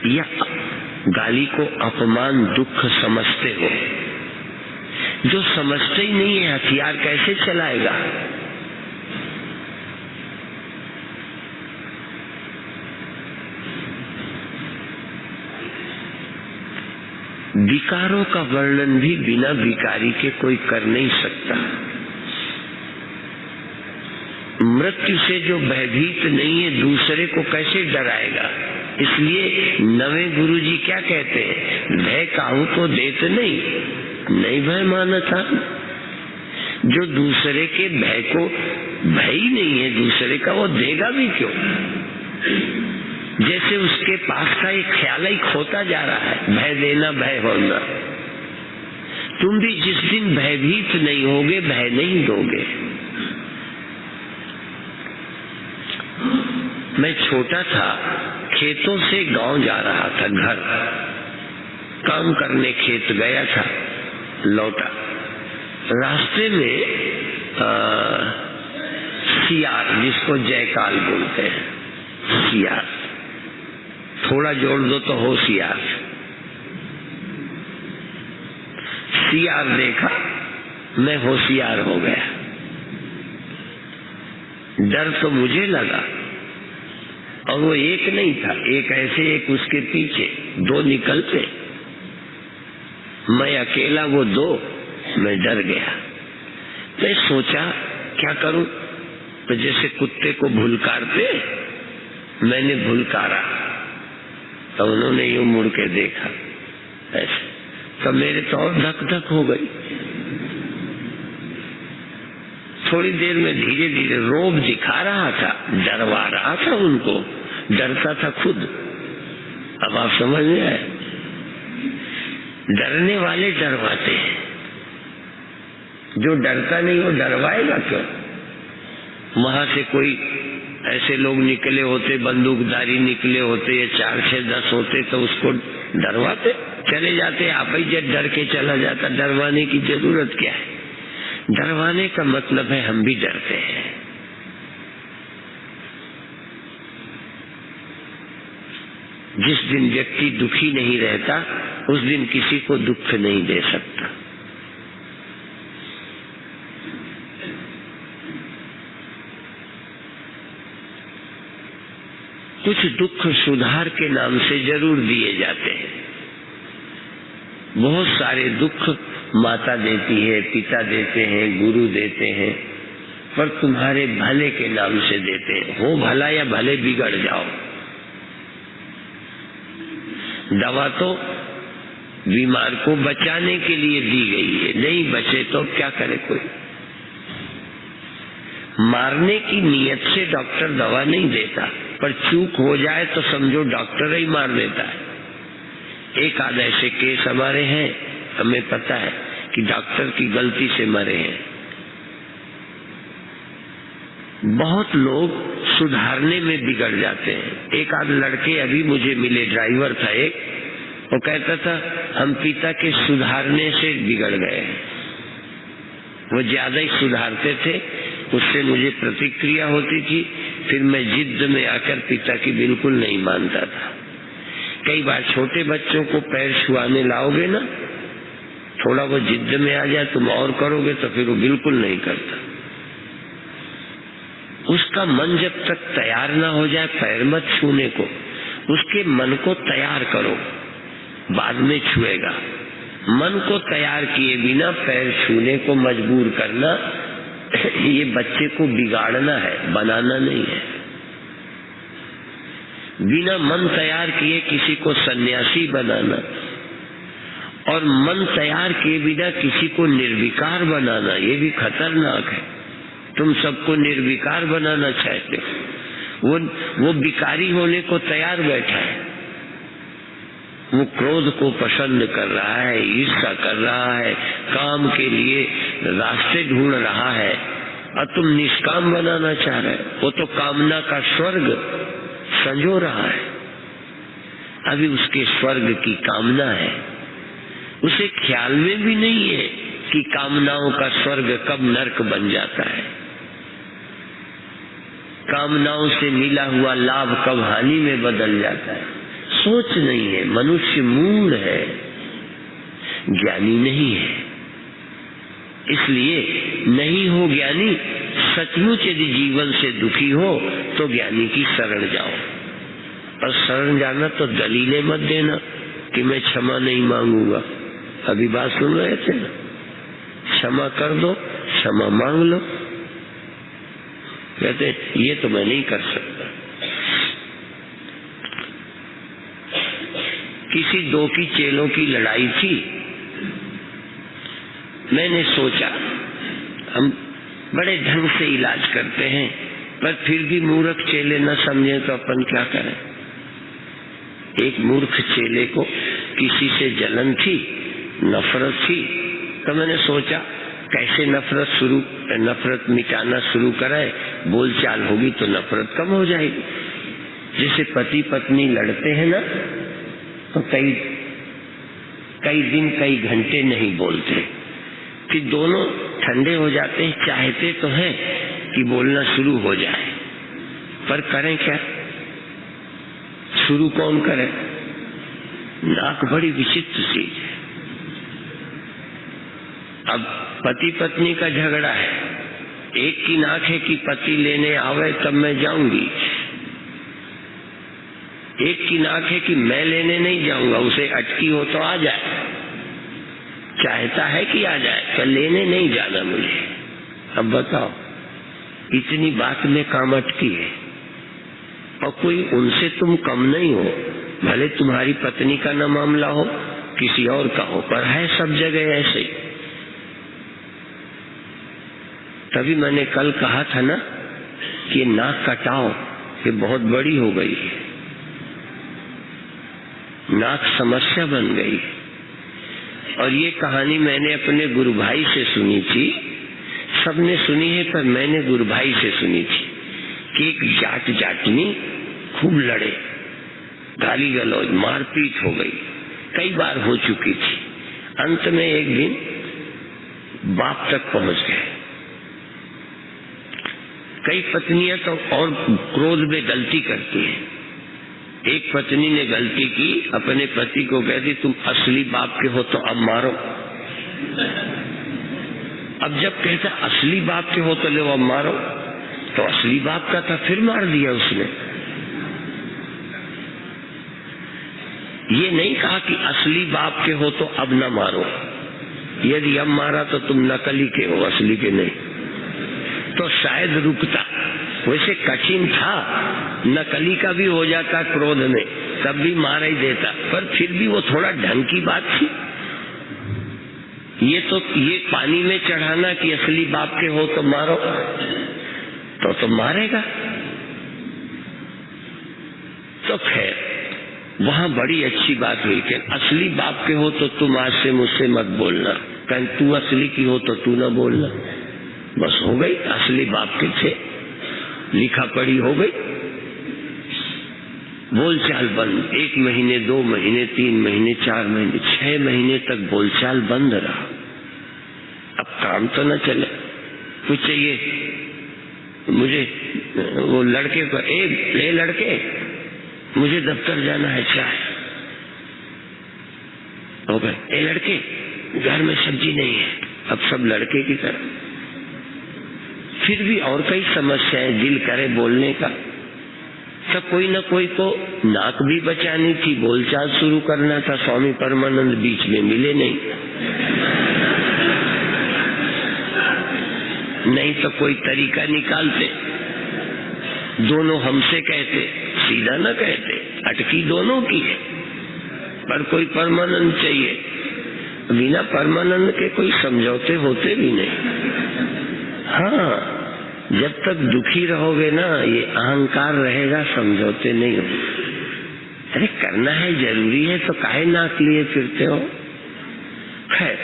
Speaker 4: या गाली को अपमान दुख समझते हो। जो समझते ही नहीं है हथियार कैसे चलाएगा? विकारों का वर्णन भी बिना विकारी के कोई कर नहीं सकता। मृत्यु से जो भयभीत नहीं है, दूसरे को कैसे डराएगा? इसलिए नवे गुरुजी क्या कहते हैं, भय काहू तो देत नहीं भय मानता। जो दूसरे के भय को भय ही नहीं है दूसरे का, वो देगा भी क्यों? जैसे उसके पास का एक ख्याल ही खोता जा रहा है, भय देना भय होना। तुम भी जिस दिन भयभीत नहीं होगे, भय नहीं दोगे। मैं छोटा था, खेतों से गांव जा रहा था, घर काम करने खेत गया था, लौटा। रास्ते में सियार, जिसको जयकाल बोलते हैं, सियार, थोड़ा जोड़ दो तो होशियार। सियार देखा, मैं होशियार हो गया। डर तो मुझे लगा, और वो एक नहीं था, एक ऐसे एक उसके पीछे, दो निकलते, मैं अकेला, वो दो। मैं डर गया। मैं सोचा क्या करूं, तो जैसे कुत्ते को भुलकारते, मैंने भुलकारा, तो उन्होंने यूं मुड़ के देखा ऐसे, तो मेरे तो और धक धक हो गई। थोड़ी देर में धीरे धीरे रोब दिखा रहा था, डरवा रहा था उनको, डरता था खुद। अब आप समझ में आए, डरने वाले डरवाते हैं, जो डरता नहीं वो डरवाएगा क्यों? वहां से कोई ऐसे लोग निकले होते, बंदूकधारी निकले होते, या 4 6 10 होते, तो उसको डरवाते, चले जाते, आप ही जब डर के चला जाता। डरवाने की जरूरत क्या है? डरवाने का मतलब है हम भी डरते हैं। जिस दिन व्यक्ति दुखी नहीं रहता, उस दिन किसी को दुख नहीं दे सकता। कुछ दुख सुधार के नाम से जरूर दिए जाते हैं। बहुत सारे दुख माता देती है, पिता देते हैं, गुरु देते हैं, पर तुम्हारे भले के नाम से देते हैं। हो भला या भले बिगड़ जाओ। दवा तो बीमार को बचाने के लिए दी गई है, नहीं बचे तो क्या करे कोई? मारने की नीयत से डॉक्टर दवा नहीं देता, पर चूक हो जाए तो समझो डॉक्टर ही मार देता है। एक आध ऐसे केस हमारे हैं, हमें पता है कि डॉक्टर की गलती से मरे हैं। बहुत लोग सुधारने में बिगड़ जाते हैं। एक आध लड़के अभी मुझे मिले, ड्राइवर था एक, वो कहता था हम पिता के सुधारने से बिगड़ गए। वो ज्यादा ही सुधारते थे, उससे मुझे प्रतिक्रिया होती थी, फिर मैं जिद में आकर पिता की बिल्कुल नहीं मानता था। कई बार छोटे बच्चों को पैर छुआने लाओगे ना, थोड़ा वो जिद में आ जाए, तुम और करोगे तो फिर वो बिल्कुल नहीं करता। उसका मन जब तक तैयार ना हो जाए पैर मत छूने को, उसके मन को तैयार करो, बाद में छुएगा। मन को तैयार किए बिना पैर छूने को मजबूर करना, ये बच्चे को बिगाड़ना है, बनाना नहीं है। बिना मन तैयार किए किसी को सन्यासी बनाना और मन तैयार किए बिना किसी को निर्विकार बनाना, ये भी खतरनाक है। तुम सबको निर्विकार बनाना चाहते हो, वो विकारी होने को तैयार बैठा है, वो क्रोध को पसंद कर रहा है, ईर्ष्या कर रहा है, काम के लिए रास्ते ढूंढ रहा है, और तुम निष्काम बनाना चाह रहे हो। वो तो कामना का स्वर्ग संजो रहा है, अभी उसके स्वर्ग की कामना है, उसे ख्याल में भी नहीं है कि कामनाओं का स्वर्ग कब नरक बन जाता है, कामनाओं से मिला हुआ लाभ कब हानि में बदल जाता है। सोच नहीं है, मनुष्य मूढ़ है, ज्ञानी नहीं है। इसलिए नहीं हो ज्ञानी, सचमुच यदि जीवन से दुखी हो तो ज्ञानी की शरण जाओ। और शरण जाना तो दलीलें मत देना कि मैं क्षमा नहीं मांगूंगा। अभी बात सुन रहे थे ना, क्षमा कर दो, क्षमा मांग लो। कहते ये तो मैं नहीं कर सकता। किसी दो की चेलों की लड़ाई थी। मैंने सोचा हम बड़े ढंग से इलाज करते हैं, पर फिर भी मूर्ख चेले न समझे तो अपन क्या करें। एक मूर्ख चेले को किसी से जलन थी, नफरत थी, तो मैंने सोचा कैसे नफरत मिटाना शुरू कराए। बोलचाल होगी तो नफरत कम हो जाएगी। जैसे पति पत्नी लड़ते हैं ना, तो कई दिन कई घंटे नहीं बोलते, फिर दोनों ठंडे हो जाते हैं। चाहते तो हैं कि बोलना शुरू हो जाए, पर करें क्या, शुरू कौन करे। नाक बड़ी विचित्र चीज है। अब पति पत्नी का झगड़ा है, एक की नाक है कि पति लेने आवे तब मैं जाऊंगी, एक की नाक है कि मैं लेने नहीं जाऊंगा, उसे अटकी हो तो आ जाए, चाहता है कि आ जाए, पर लेने नहीं जाना मुझे। अब बताओ, इतनी बात में काम अटकी है, और कोई उनसे तुम कम नहीं हो। भले तुम्हारी पत्नी का न मामला हो, किसी और का हो, पर है सब जगह ऐसे। तभी मैंने कल कहा था ना कि नाक कटाओ, ये बहुत बड़ी हो गई है, नाक समस्या बन गई। और ये कहानी मैंने अपने गुरु भाई से सुनी थी, सबने सुनी है, पर मैंने गुरु भाई से सुनी थी कि एक जाट जाटनी खूब लड़े, गाली गलौज मारपीट हो गई, कई बार हो चुकी थी। अंत में एक दिन बाप तक पहुंच गए। कई पत्नियां तो और क्रोध में गलती करती हैं। एक पत्नी ने गलती की, अपने पति को कहती तुम असली बाप के हो तो अब मारो। अब जब कहता असली बाप के हो तो ले अब मारो, तो असली बाप का था, फिर मार दिया उसने। ये नहीं कहा कि असली बाप के हो तो अब न मारो, यदि अब मारा तो तुम नकली के हो, असली के नहीं, तो शायद रुकता। वैसे कठिन था, नकली का भी हो जाता क्रोध में, तब भी मार ही देता, पर फिर भी वो थोड़ा ढंग की बात थी। ये पानी में चढ़ाना कि असली बाप के हो तो मारो, तो मारेगा। तो खैर वहां बड़ी अच्छी बात हुई कि असली बाप के हो तो तुम आज से मुझसे मत बोलना, कहीं तू असली की हो तो तू ना बोलना। बस हो गई, असली बाप के थे, लिखा पढ़ी हो गई, बोलचाल बंद। 1 महीने, 2 महीने, 3 महीने, 4 महीने, 6 महीने तक बोलचाल बंद रहा। अब काम तो न चले, कुछ चाहिए मुझे। वो लड़के को, ए लड़के मुझे दफ्तर जाना है, चाय। हो गए, ए लड़के घर में सब्जी नहीं है, अब सब लड़के की तरह। फिर भी और कई समस्याएं, दिल करे बोलने का, सब कोई न कोई को नाक भी बचानी थी, बोलचाल शुरू करना था। स्वामी परमानंद बीच में मिले नहीं, नहीं तो कोई तरीका निकालते। दोनों हमसे कहते, सीधा न कहते, अटकी दोनों की है, पर कोई परमानंद चाहिए। बिना परमानंद के कोई समझौते होते भी नहीं। हाँ, जब तक दुखी रहोगे ना, ये अहंकार रहेगा, समझौते नहीं होंगे। अरे करना है, जरूरी है, तो काहे नाक लिए फिरते हो। खैर,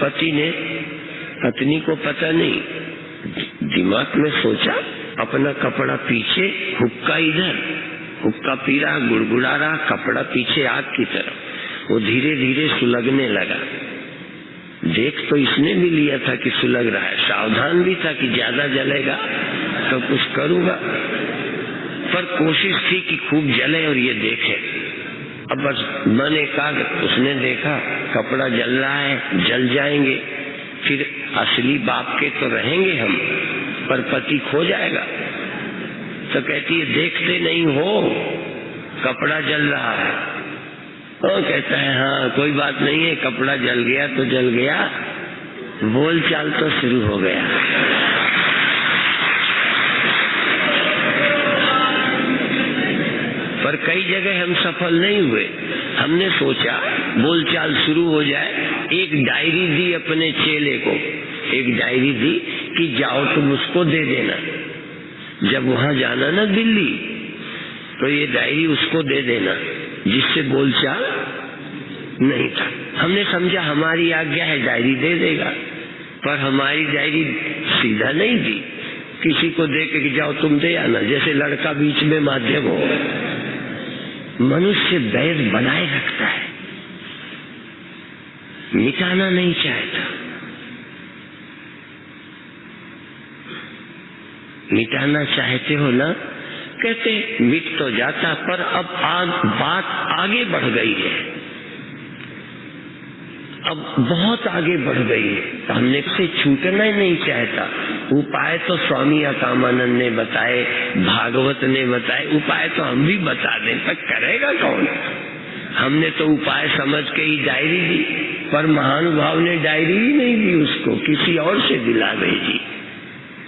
Speaker 4: पति ने पत्नी को पता नहीं, दिमाग में सोचा, अपना कपड़ा पीछे, हुक्का इधर, हुक्का पी रहा, गुड़गुड़ा रहा, कपड़ा पीछे आग की तरफ। वो धीरे धीरे सुलगने लगा। देख तो इसने भी लिया था कि सुलग रहा है, सावधान भी था कि ज्यादा जलेगा तो कुछ करूंगा, पर कोशिश थी कि खूब जले और ये देखे। अब बस मन एकाग्र, उसने देखा कपड़ा जल रहा है, जल जाएंगे, फिर असली बाप के तो रहेंगे हम, पर पति खो जाएगा। तो कहती है, देखते नहीं हो कपड़ा जल रहा है। तो कहता है, हाँ कोई बात नहीं है, कपड़ा जल गया तो जल गया, बोल चाल तो शुरू हो गया। पर कई जगह हम सफल नहीं हुए। हमने सोचा बोलचाल शुरू हो जाए, एक डायरी दी अपने चेले को, एक डायरी दी कि जाओ तुम उसको दे देना। जब वहां जाना ना दिल्ली, तो ये डायरी उसको दे देना, जिससे बोलचाल नहीं था। हमने समझा हमारी आज्ञा है, डायरी दे देगा, पर हमारी डायरी सीधा नहीं दी, किसी को दे के जाओ तुम दे आना, जैसे लड़का बीच में माध्यम हो। मनुष्य बैर बनाए रखता है, मिटाना नहीं चाहता। मिटाना चाहते हो ना, कहते मिट तो जाता, पर अब बात आगे बढ़ गई है, अब बहुत आगे बढ़ गई है, तो हमने से छूटना ही नहीं चाहता। उपाय तो स्वामी अकामानंद ने बताए, भागवत ने बताए, उपाय तो हम भी बता दें, पर करेगा कौन। हमने तो उपाय समझ के ही डायरी दी, पर महानुभाव ने डायरी ही नहीं दी उसको, किसी और से दिला भेजी।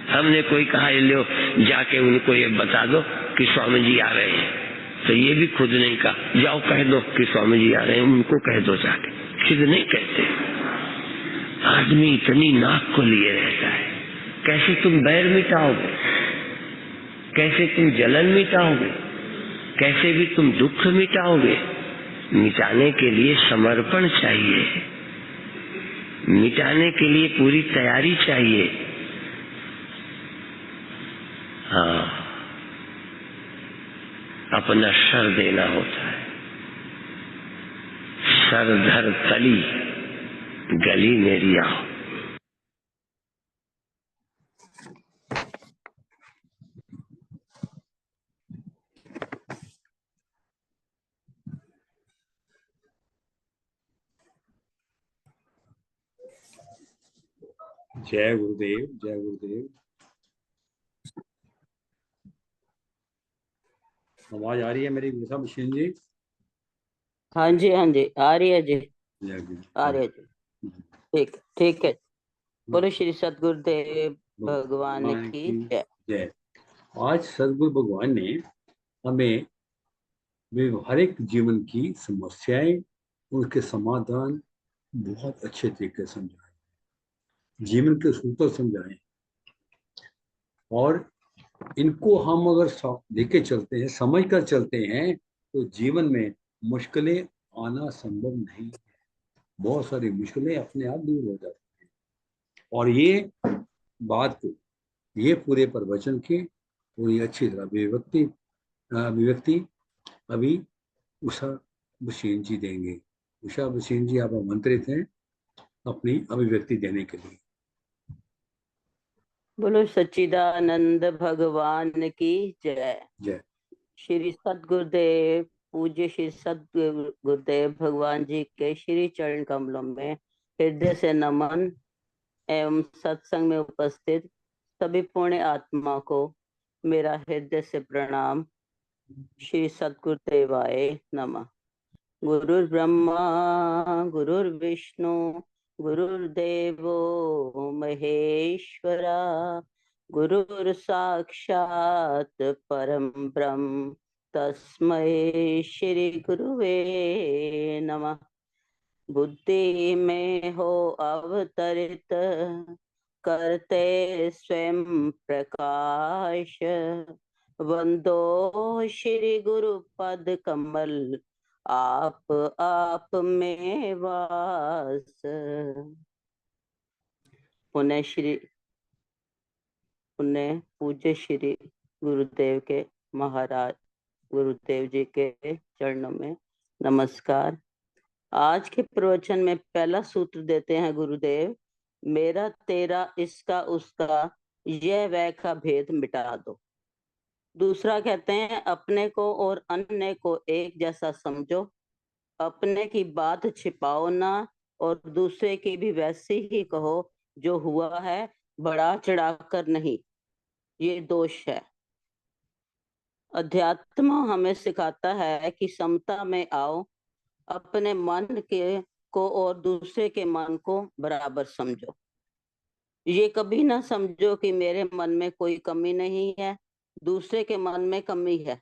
Speaker 4: हमने कोई कहा लो जाके उनको ये बता दो कि स्वामी जी आ रहे हैं, तो ये भी खुद नहीं कहा जाओ कह दो कि स्वामी जी आ रहे हैं, उनको कह दो जाके, खुद नहीं कहते। आदमी इतनी नाक को लिए रहता है। कैसे तुम बैर मिटाओगे, कैसे तुम जलन मिटाओगे, कैसे भी तुम दुख मिटाओगे। मिटाने के लिए समर्पण चाहिए, मिटाने के लिए पूरी तैयारी चाहिए। हाँ, अपना सर देना होता है। सर धर तली, गली मेरी आओ।
Speaker 1: जय गुरुदेव, जय गुरुदेव। आवाज आ रही है मेरी विशा मशीन जी?
Speaker 2: हाँ जी, हाँ जी, आ रही है जी,
Speaker 1: जय गुरु।
Speaker 2: आ रही है जी। ठीक ठीक है। बोलो श्री सद्गुरुदेव भगवान की जय।
Speaker 1: जय। आज सद्गुरु भगवान ने हमें व्यवहारिक जीवन की समस्याएं, उनके समाधान बहुत अच्छे तरीके से समझाए, जीवन के सूत्र समझाए, और इनको हम अगर लेके चलते हैं, समझ कर चलते हैं, तो जीवन में मुश्किलें आना संभव नहीं है। बहुत सारी मुश्किलें अपने आप दूर हो जाती हैं। और ये बात को, ये पूरे प्रवचन की पूरी अच्छी तरह अभिव्यक्ति अभी उषा भसीन जी देंगे। उषा भसीन जी, आप आमंत्रित हैं अपनी अभिव्यक्ति देने के लिए।
Speaker 2: बोलो सच्चिदानंद भगवान की जय।
Speaker 1: जय।
Speaker 2: श्री सद्गुरुदेव पूज्य श्री सद्गुरु गुरुदेव भगवान जी के श्री चरण कमलों में हृदय से नमन एवं सत्संग में उपस्थित सभी पुण्य आत्मा को मेरा हृदय से प्रणाम। श्री सद्गुरुदेवाय नमः। गुरुर् ब्रह्मा गुरुर्विष्णु गुरुर्देवो महेश्वरा गुरुर् साक्षात् परम ब्रह्म तस्मै श्री गुरुवे नमः। बुद्धि में हो अवतरित करते स्वयं प्रकाश वंदो श्री गुरु पद कमल आप में वास। पुण्य पूज्य श्री गुरुदेव के महाराज गुरुदेव जी के चरणों में नमस्कार। आज के प्रवचन में पहला सूत्र देते हैं गुरुदेव, मेरा तेरा इसका उसका यह वह का भेद मिटा दो। दूसरा कहते हैं अपने को और अन्य को एक जैसा समझो, अपने की बात छिपाओ ना और दूसरे की भी वैसे ही कहो जो हुआ है, बढ़ा चढ़ाकर नहीं, ये दोष है। अध्यात्म हमें सिखाता है कि समता में आओ, अपने मन के को और दूसरे के मन को बराबर समझो। ये कभी ना समझो कि मेरे मन में कोई कमी नहीं है, दूसरे के मन में कमी है।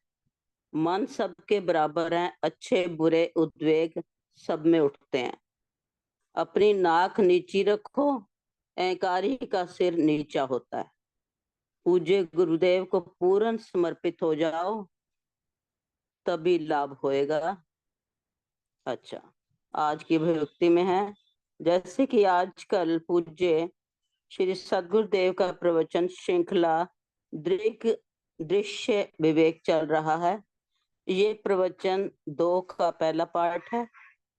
Speaker 2: मन सबके बराबर है, अच्छे बुरे उद्वेग सब में उठते हैं। अपनी नाक नीची रखो, अहंकारी का सिर नीचा होता है। पूज्य गुरुदेव को पूर्ण समर्पित हो जाओ, तभी लाभ होएगा। अच्छा, आज की अभिव्यक्ति में है, जैसे कि आजकल पूज्य श्री सद्गुरुदेव का प्रवचन श्रृंखला दृश्य विवेक चल रहा है। ये प्रवचन 2 का पहला पार्ट है।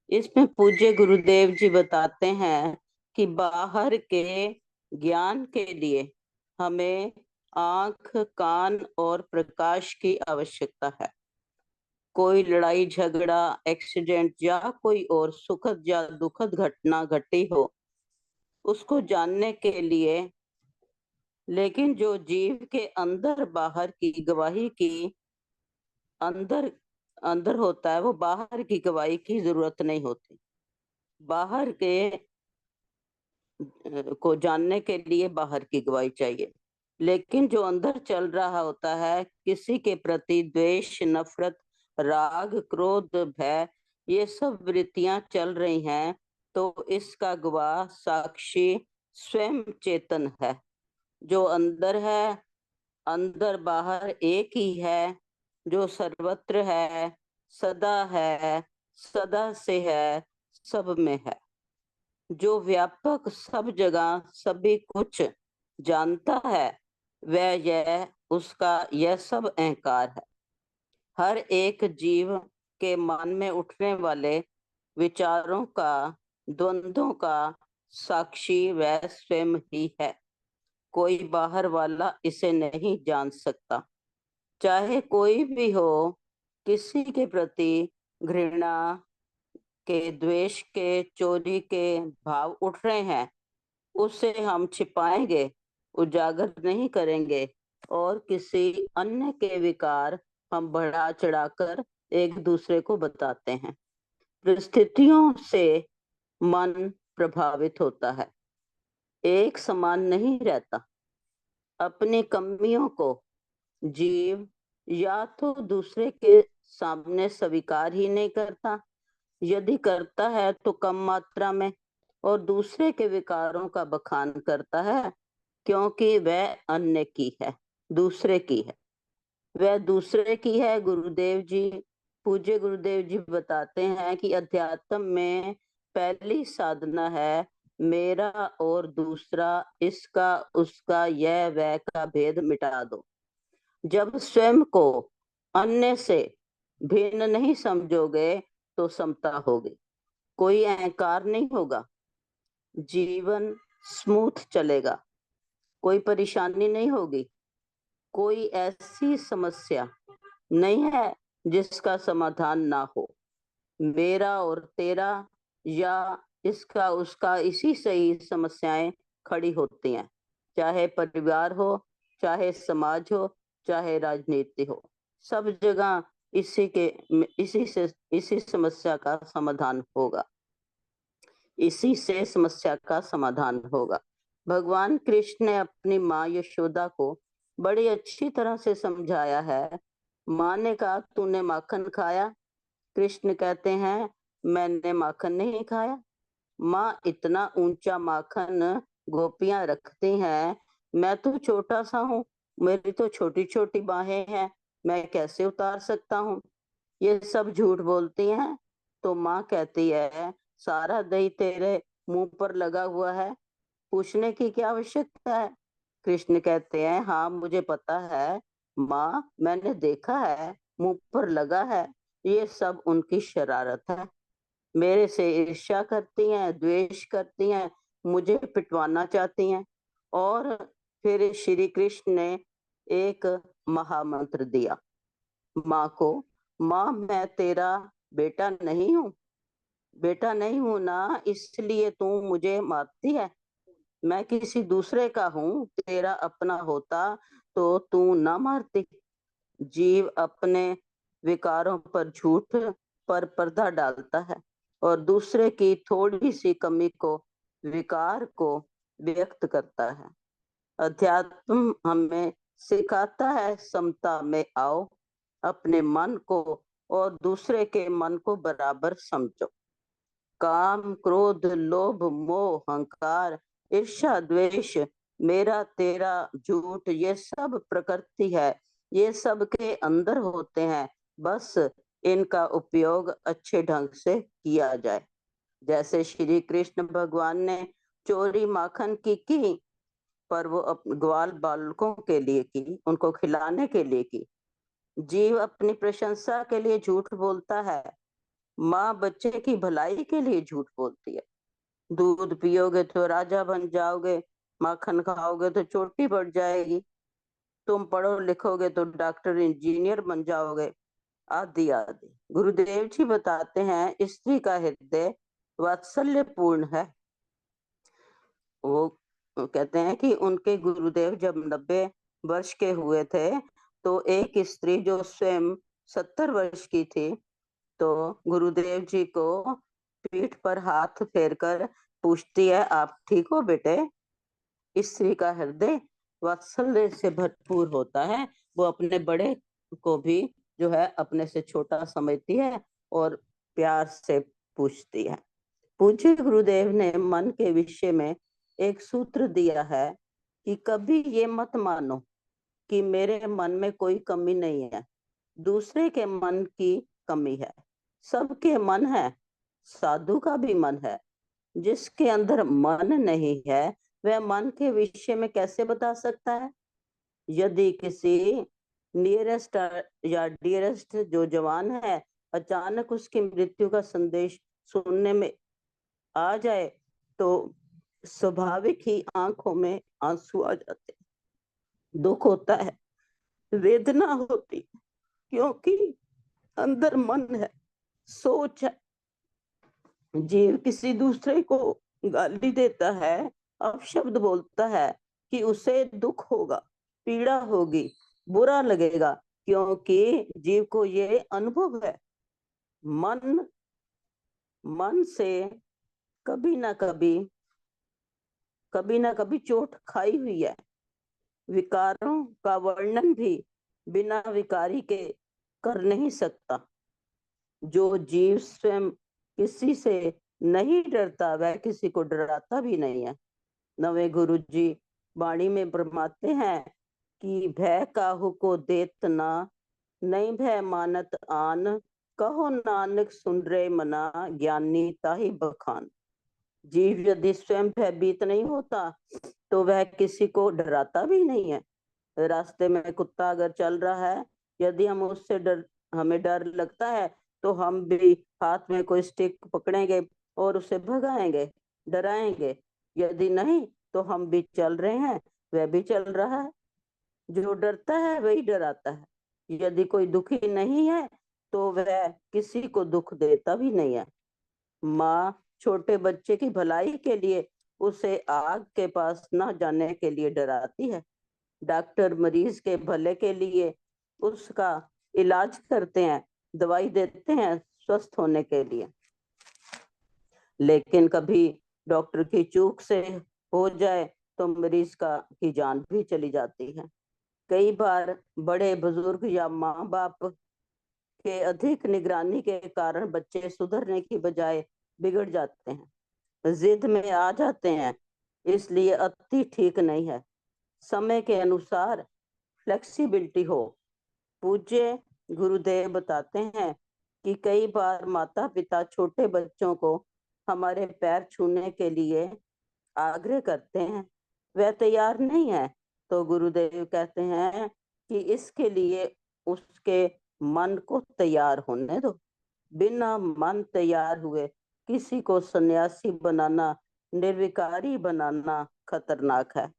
Speaker 2: इसमें पूज्य गुरुदेव जी बताते हैं कि बाहर के ज्ञान के लिए हमें आंख, कान और प्रकाश की आवश्यकता है। कोई लड़ाई झगड़ा, एक्सीडेंट या कोई और सुखद या दुखद घटना घटी हो, उसको जानने के लिए, लेकिन जो जीव के अंदर बाहर की गवाही की अंदर होता है, वो बाहर की गवाही की जरूरत नहीं होती। बाहर के को जानने के लिए बाहर की गवाही चाहिए, लेकिन जो अंदर चल रहा होता है, किसी के प्रति द्वेष, नफरत, राग, क्रोध, भय, ये सब वृत्तियां चल रही हैं, तो इसका गवाह साक्षी स्वयं चेतन है, जो अंदर है, अंदर बाहर एक ही है, जो सर्वत्र है, सदा से है, सब में है, जो व्यापक सब जगह सभी कुछ जानता है, वह यह सब अहंकार है। हर एक जीव के मन में उठने वाले विचारों का, द्वंद्वों का साक्षी वह स्वयं ही है। कोई बाहर वाला इसे नहीं जान सकता। चाहे कोई भी हो, किसी के प्रति घृणा के, द्वेष के, चोरी के भाव उठ रहे हैं, उसे हम छिपाएंगे, उजागर नहीं करेंगे, और किसी अन्य के विकार हम बढ़ा चढ़ाकर एक दूसरे को बताते हैं। परिस्थितियों से मन प्रभावित होता है, एक समान नहीं रहता। अपनी कमियों को जीव या तो दूसरे के सामने स्वीकार ही नहीं करता, यदि करता है तो कम मात्रा में, और दूसरे के विकारों का बखान करता है, क्योंकि वह अन्य की है, दूसरे की है, वह दूसरे की है। पूज्य गुरुदेव जी बताते हैं कि अध्यात्म में पहली साधना है मेरा और दूसरा, इसका उसका, यह वह का भेद मिटा दो। जब स्वयं को अन्य से भिन्न नहीं समझोगे तो समता होगी, कोई अहंकार नहीं होगा, जीवन स्मूथ चलेगा, कोई परेशानी नहीं होगी, कोई ऐसी समस्या नहीं है जिसका समाधान ना हो। मेरा और तेरा या इसका उसका इसी से ही समस्याएं खड़ी होती हैं, चाहे परिवार हो, चाहे समाज हो, चाहे राजनीति हो। सब जगह इसी समस्या का समाधान होगा, इसी से समस्या का समाधान होगा। भगवान कृष्ण ने अपनी माँ यशोदा को बड़ी अच्छी तरह से समझाया है। माँ ने कहा, तूने माखन खाया? कृष्ण कहते हैं, मैंने माखन नहीं खाया। माँ, इतना ऊंचा माखन गोपियां रखती हैं, मैं तो छोटा सा हूँ, मेरी तो छोटी छोटी बाहें हैं, मैं कैसे उतार सकता हूँ? ये सब झूठ बोलती हैं। तो माँ कहती है, सारा दही तेरे मुंह पर लगा हुआ है, पूछने की क्या आवश्यकता है? कृष्ण कहते हैं, हाँ मुझे पता है माँ, मैंने देखा है, मुंह पर लगा है। ये सब उनकी शरारत है, मेरे से ईर्ष्या करती हैं, द्वेष करती हैं, मुझे पिटवाना चाहती हैं। और फिर श्री कृष्ण ने एक महामंत्र दिया माँ को, माँ मैं तेरा बेटा नहीं हूँ, बेटा नहीं हूं ना, इसलिए तू मुझे मारती है? मैं किसी दूसरे का हूँ, तेरा अपना होता तो तू ना मारती। जीव अपने विकारों पर झूठ पर पर्दा डालता है और दूसरे की थोड़ी सी कमी को, विकार को व्यक्त करता है। अध्यात्म हमें सिखाता है, समता में आओ, अपने मन को और दूसरे के मन को बराबर समझो। काम, क्रोध, लोभ, मोह, अहंकार, ईर्ष्या, द्वेष, मेरा तेरा, झूठ, ये सब प्रकृति है, ये सब के अंदर होते हैं, बस इनका उपयोग अच्छे ढंग से किया जाए। जैसे श्री कृष्ण भगवान ने चोरी माखन की, पर वो ग्वाल बालकों के लिए की, उनको खिलाने के लिए की। जीव अपनी प्रशंसा के लिए झूठ बोलता है, माँ बच्चे की भलाई के लिए झूठ बोलती है। दूध पियोगे तो राजा बन जाओगे, माखन खाओगे तो चोटी बढ़ जाएगी, तुम पढ़ो लिखोगे तो डॉक्टर इंजीनियर बन जाओगे, आदि आदि। गुरुदेव जी बताते हैं, स्त्री का हृदय वात्सल्यपूर्ण है। वो कहते हैं कि उनके गुरुदेव जब 90 वर्ष के हुए थे, तो एक स्त्री जो स्वयं 70 वर्ष की थी, तो गुरुदेव जी को पीठ पर हाथ फेरकर पूछती है, आप ठीक हो बेटे? स्त्री का हृदय वात्सल्य से भरपूर होता है, वो अपने बड़े को भी जो है अपने से छोटा समझती है और प्यार से पूछती है। पूज्य गुरुदेव ने मन के विषय में एक सूत्र दिया है कि कभी ये मत मानो कि मेरे मन में कोई कमी नहीं है, दूसरे के मन की कमी है। सबके मन है, साधु का भी मन है। जिसके अंदर मन नहीं है, वह मन के विषय में कैसे बता सकता है? यदि किसी नियरेस्ट या डियरेस्ट जो जवान है, अचानक उसकी मृत्यु का संदेश सुनने में आ जाए, तो स्वाभाविक ही आंखों में आंसू आ जाते, दुख होता है, वेदना होती, क्योंकि अंदर मन है, सोच है। जीव किसी दूसरे को गाली देता है, अपशब्द बोलता है कि उसे दुख होगा, पीड़ा होगी, बुरा लगेगा, क्योंकि जीव को ये अनुभव है, मन मन से कभी ना कभी चोट खाई हुई है। विकारों का वर्णन भी बिना विकारी के कर नहीं सकता। जो जीव स्वयं किसी से नहीं डरता, वह किसी को डराता भी नहीं है। नवे गुरु जी वाणी में फरमाते हैं कि भय काहू को देत ना, नहीं भय मानत आन, कहो नानक सुन रे मना, ज्ञानी ताहि बखान। जीव यदि स्वयं भयभीत नहीं होता, तो वह किसी को डराता भी नहीं है। रास्ते में कुत्ता अगर चल रहा है, यदि हम उससे हमें डर लगता है, तो हम भी हाथ में कोई स्टिक पकड़ेंगे और उसे भगाएंगे, डराएंगे। यदि नहीं, तो हम भी चल रहे हैं, वह भी चल रहा है। जो डरता है वही डराता है। यदि कोई दुखी नहीं है, तो वह किसी को दुख देता भी नहीं है। माँ छोटे बच्चे की भलाई के लिए उसे आग के पास न जाने के लिए डराती है। डॉक्टर मरीज के भले के लिए उसका इलाज करते हैं, दवाई देते हैं स्वस्थ होने के लिए। लेकिन कभी डॉक्टर की चूक से हो जाए तो मरीज की जान भी चली जाती है। कई बार बड़े बुजुर्ग या माँ बाप के अधिक निगरानी के कारण बच्चे सुधरने की बजाय बिगड़ जाते हैं, जिद में आ जाते हैं। इसलिए अति ठीक नहीं है। समय के अनुसार फ्लेक्सिबिलिटी हो। पूज्य गुरुदेव बताते हैं कि कई बार माता पिता छोटे बच्चों को हमारे पैर छूने के लिए आग्रह करते हैं, वह तैयार नहीं है, तो गुरुदेव कहते हैं कि इसके लिए उसके मन को तैयार होने दो। बिना मन तैयार हुए किसी को सन्यासी बनाना, निर्विकारी बनाना खतरनाक है।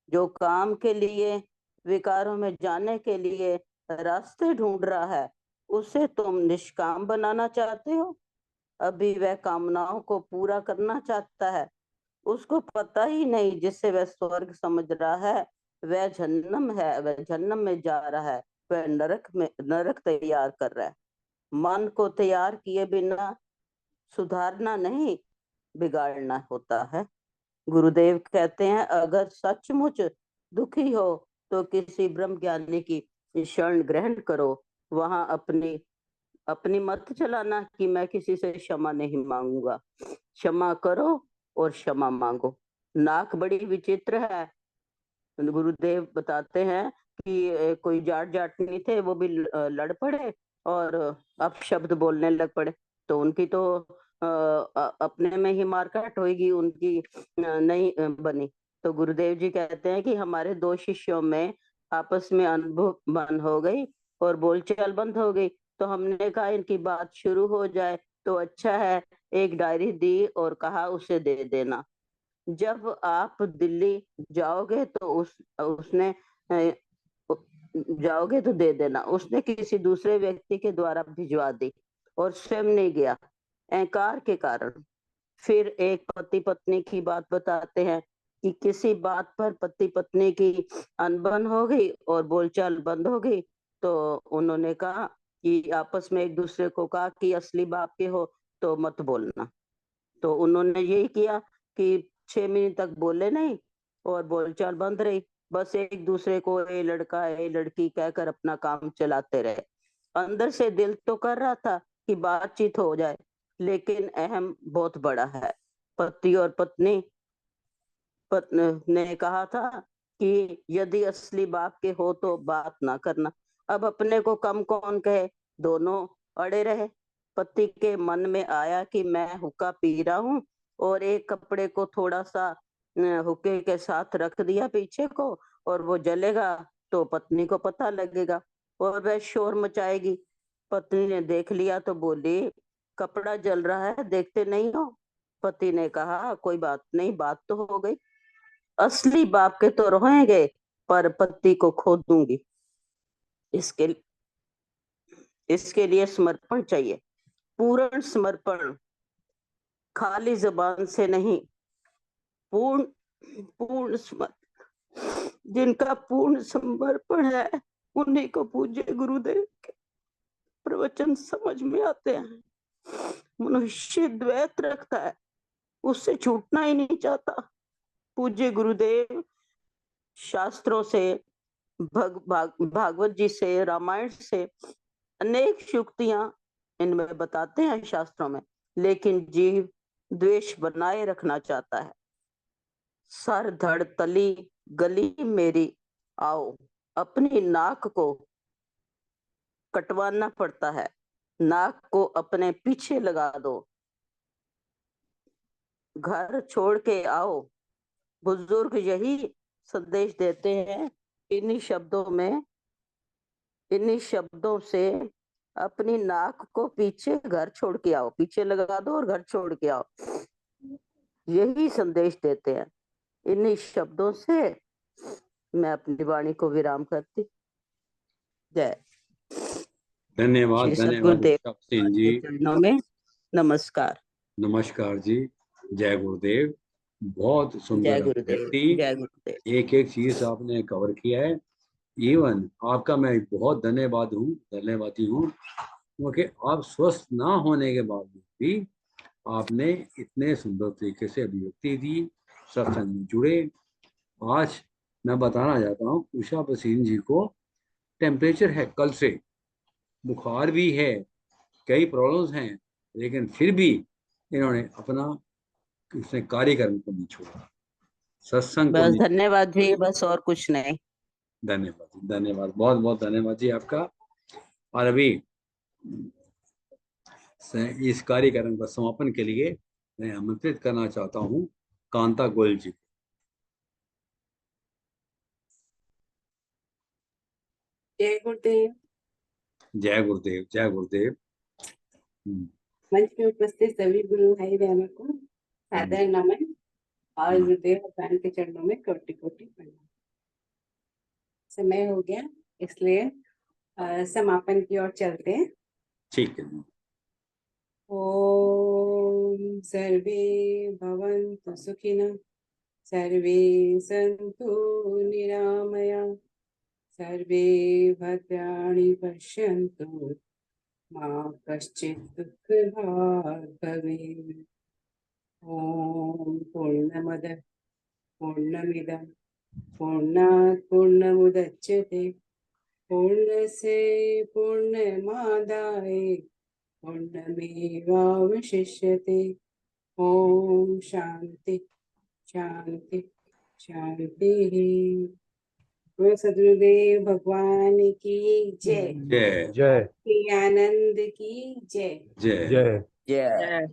Speaker 2: जो काम के लिए, विकारों में जाने के लिए रास्ते ढूंढ रहा है, उसे तुम निष्काम बनाना चाहते हो। अभी वह कामनाओं को पूरा करना चाहता है। उसको पता ही नहीं जिसे वह स्वर्ग समझ रहा है वह जन्नम है, वह जन्नम में जा रहा है, वह नरक तैयार कर रहा है। मन को तैयार किए बिना सुधारना नहीं, बिगाड़ना होता है। गुरुदेव कहते हैं अगर सचमुच दुखी हो तो किसी ब्रह्म ज्ञानी की शरण ग्रहण करो। वहां अपनी अपनी मत चलाना कि मैं किसी से क्षमा नहीं मांगूंगा। क्षमा करो और क्षमा मांगो। नाक बड़ी विचित्र है। गुरुदेव बताते हैं कि कोई जाट जाटनी थे, वो भी लड़ पड़े और अपशब्द बोलने लग पड़े, तो उनकी तो अपने में ही मारकाट होगी, उनकी नहीं बनी। तो गुरुदेव जी कहते हैं कि हमारे दो शिष्यों में आपस में अनुभव बंद हो गई और बोलचाल बंद हो गई। तो हमने कहा इनकी बात शुरू हो जाए तो अच्छा है। एक डायरी दी और कहा उसे दे देना। जब आप दिल्ली जाओगे तो उसने जाओगे तो दे देना। उसने किसी दूसरे व्यक्ति के द्वारा भिजवा दी और स्वयं नहीं गया, अहंकार के कारण। फिर एक पति पत्नी की बात बताते हैं कि किसी बात पर पति पत्नी की अनबन हो गई और बोलचाल बंद हो गई। तो उन्होंने कहा कि आपस में एक दूसरे को कहा कि असली बाप के हो तो मत बोलना। तो उन्होंने यही किया कि 6 महीने तक बोले नहीं और बोलचाल बंद रही। बस एक दूसरे को ए लड़का ए लड़की कहकर अपना काम चलाते रहे। अंदर से दिल तो कर रहा था कि बातचीत हो जाए, लेकिन अहम बहुत बड़ा है। पति और पत्नी ने कहा था कि यदि असली बाप के हो तो बात ना करना। अब अपने को कम कौन कहे, दोनों अड़े रहे। पति के मन में आया कि मैं हुक्का पी रहा हूँ और एक कपड़े को थोड़ा सा हुक्के के साथ रख दिया पीछे को, और वो जलेगा तो पत्नी को पता लगेगा और वह शोर मचाएगी। पत्नी ने देख लिया तो बोली कपड़ा जल रहा है, देखते नहीं हो। पति ने कहा कोई बात नहीं, बात तो हो गई। असली बाप के तो रहेंगे पर पति को खो दूंगी। इसके इसके लिए समर्पण चाहिए, पूर्ण समर्पण, खाली जबान से नहीं, पूर्ण पूर्ण समर्पण। जिनका पूर्ण समर्पण है उन्हीं को पूज्य गुरुदेव के प्रवचन समझ में आते हैं। मनुष्य द्वैत रखता है, उससे छूटना ही नहीं चाहता। पूज्य गुरुदेव शास्त्रों से, भागवत जी से, रामायण से अनेक युक्तियां इनमें बताते हैं शास्त्रों में, लेकिन जीव द्वेष बनाए रखना चाहता है। सर धड़ तली गली मेरी आओ, अपनी नाक को कटवाना पड़ता है, नाक को अपने पीछे लगा दो। घर छोड़ के आओ, बुजुर्ग यही संदेश देते हैं। इन्हीं शब्दों से अपनी नाक को पीछे घर छोड़ के आओ, पीछे लगा दो और घर छोड़ के आओ, यही संदेश देते हैं। इन्हीं शब्दों से मैं अपनी वाणी को विराम करती। जय।
Speaker 1: धन्यवाद,
Speaker 2: श्री
Speaker 1: धन्यवाद
Speaker 2: सद्गुरुदेव
Speaker 1: ऋषभ सिंह जी।
Speaker 2: के चरणों में नमस्कार।
Speaker 1: नमस्कार जी, जय गुरुदेव। बहुत
Speaker 2: जय
Speaker 1: सुंदर
Speaker 2: गुरुदेव,
Speaker 1: व्यक्ति,
Speaker 2: जय गुरुदेव।
Speaker 1: एक एक चीज आपने कवर किया है। इवन आपका मैं बहुत धन्यवादी हूँ, क्योंकि आप स्वस्थ ना होने के बावजूद भी आपने इतने सुंदर तरीके से अभिव्यक्ति दी, सत्संग में जुड़े। आज मैं बताना चाहता हूँ, उषा भसीन जी को टेम्परेचर है कल से, बुखार भी है, कई प्रॉब्लम्स हैं, लेकिन फिर भी इन्होंने अपना उसने कार्यक्रम को नहीं छोड़ा, सत्संग को
Speaker 2: बस
Speaker 1: नहीं।
Speaker 2: धन्यवाद जी, बस और कुछ नहीं।
Speaker 1: धन्यवाद, धन्यवाद, बहुत बहुत धन्यवाद जी आपका। और अभी इस कार्यक्रम का समापन के लिए मैं आमंत्रित करना चाहता हूँ कांता गोयल जी।
Speaker 5: जय गुरुदेव।
Speaker 1: जय गुरुदेव, जय गुरुदेव।
Speaker 5: मंच में उपस्थित सभी गुरु भाई बहनों को सादर नमन और गुरुदेव भगवान के चरणों में कोटि कोटि प्रणाम। समय हो गया, इसलिए समापन की ओर चलते हैं।
Speaker 1: ठीक है।
Speaker 5: ओम सर्वे भवन्तु सुखिनः, सर्वे सन्तु निरामया, सर्वे भद्राणि पश्यन्तु, मा कश्चित् दुःखभाग् भवेत्। ओम पूर्णमदः पूर्णमिदं पूर्णात् पूर्णमुदच्यते, पूर्णस्य पूर्णमादाय पूर्णमेवावशिष्यते। ओम शांति शांति शांति। बोलो सद्गुरुदेव भगवान की जय।
Speaker 1: जय
Speaker 6: जय
Speaker 5: श्री आनंद की जय।
Speaker 1: जय
Speaker 6: जय
Speaker 2: जय
Speaker 1: जय।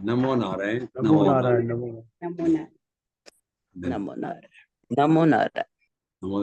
Speaker 1: नमो नारायण,
Speaker 6: नमो नारायण, नमो
Speaker 5: नमो नारायण।
Speaker 2: नमो नारायण, नमो नारायण।
Speaker 1: नमो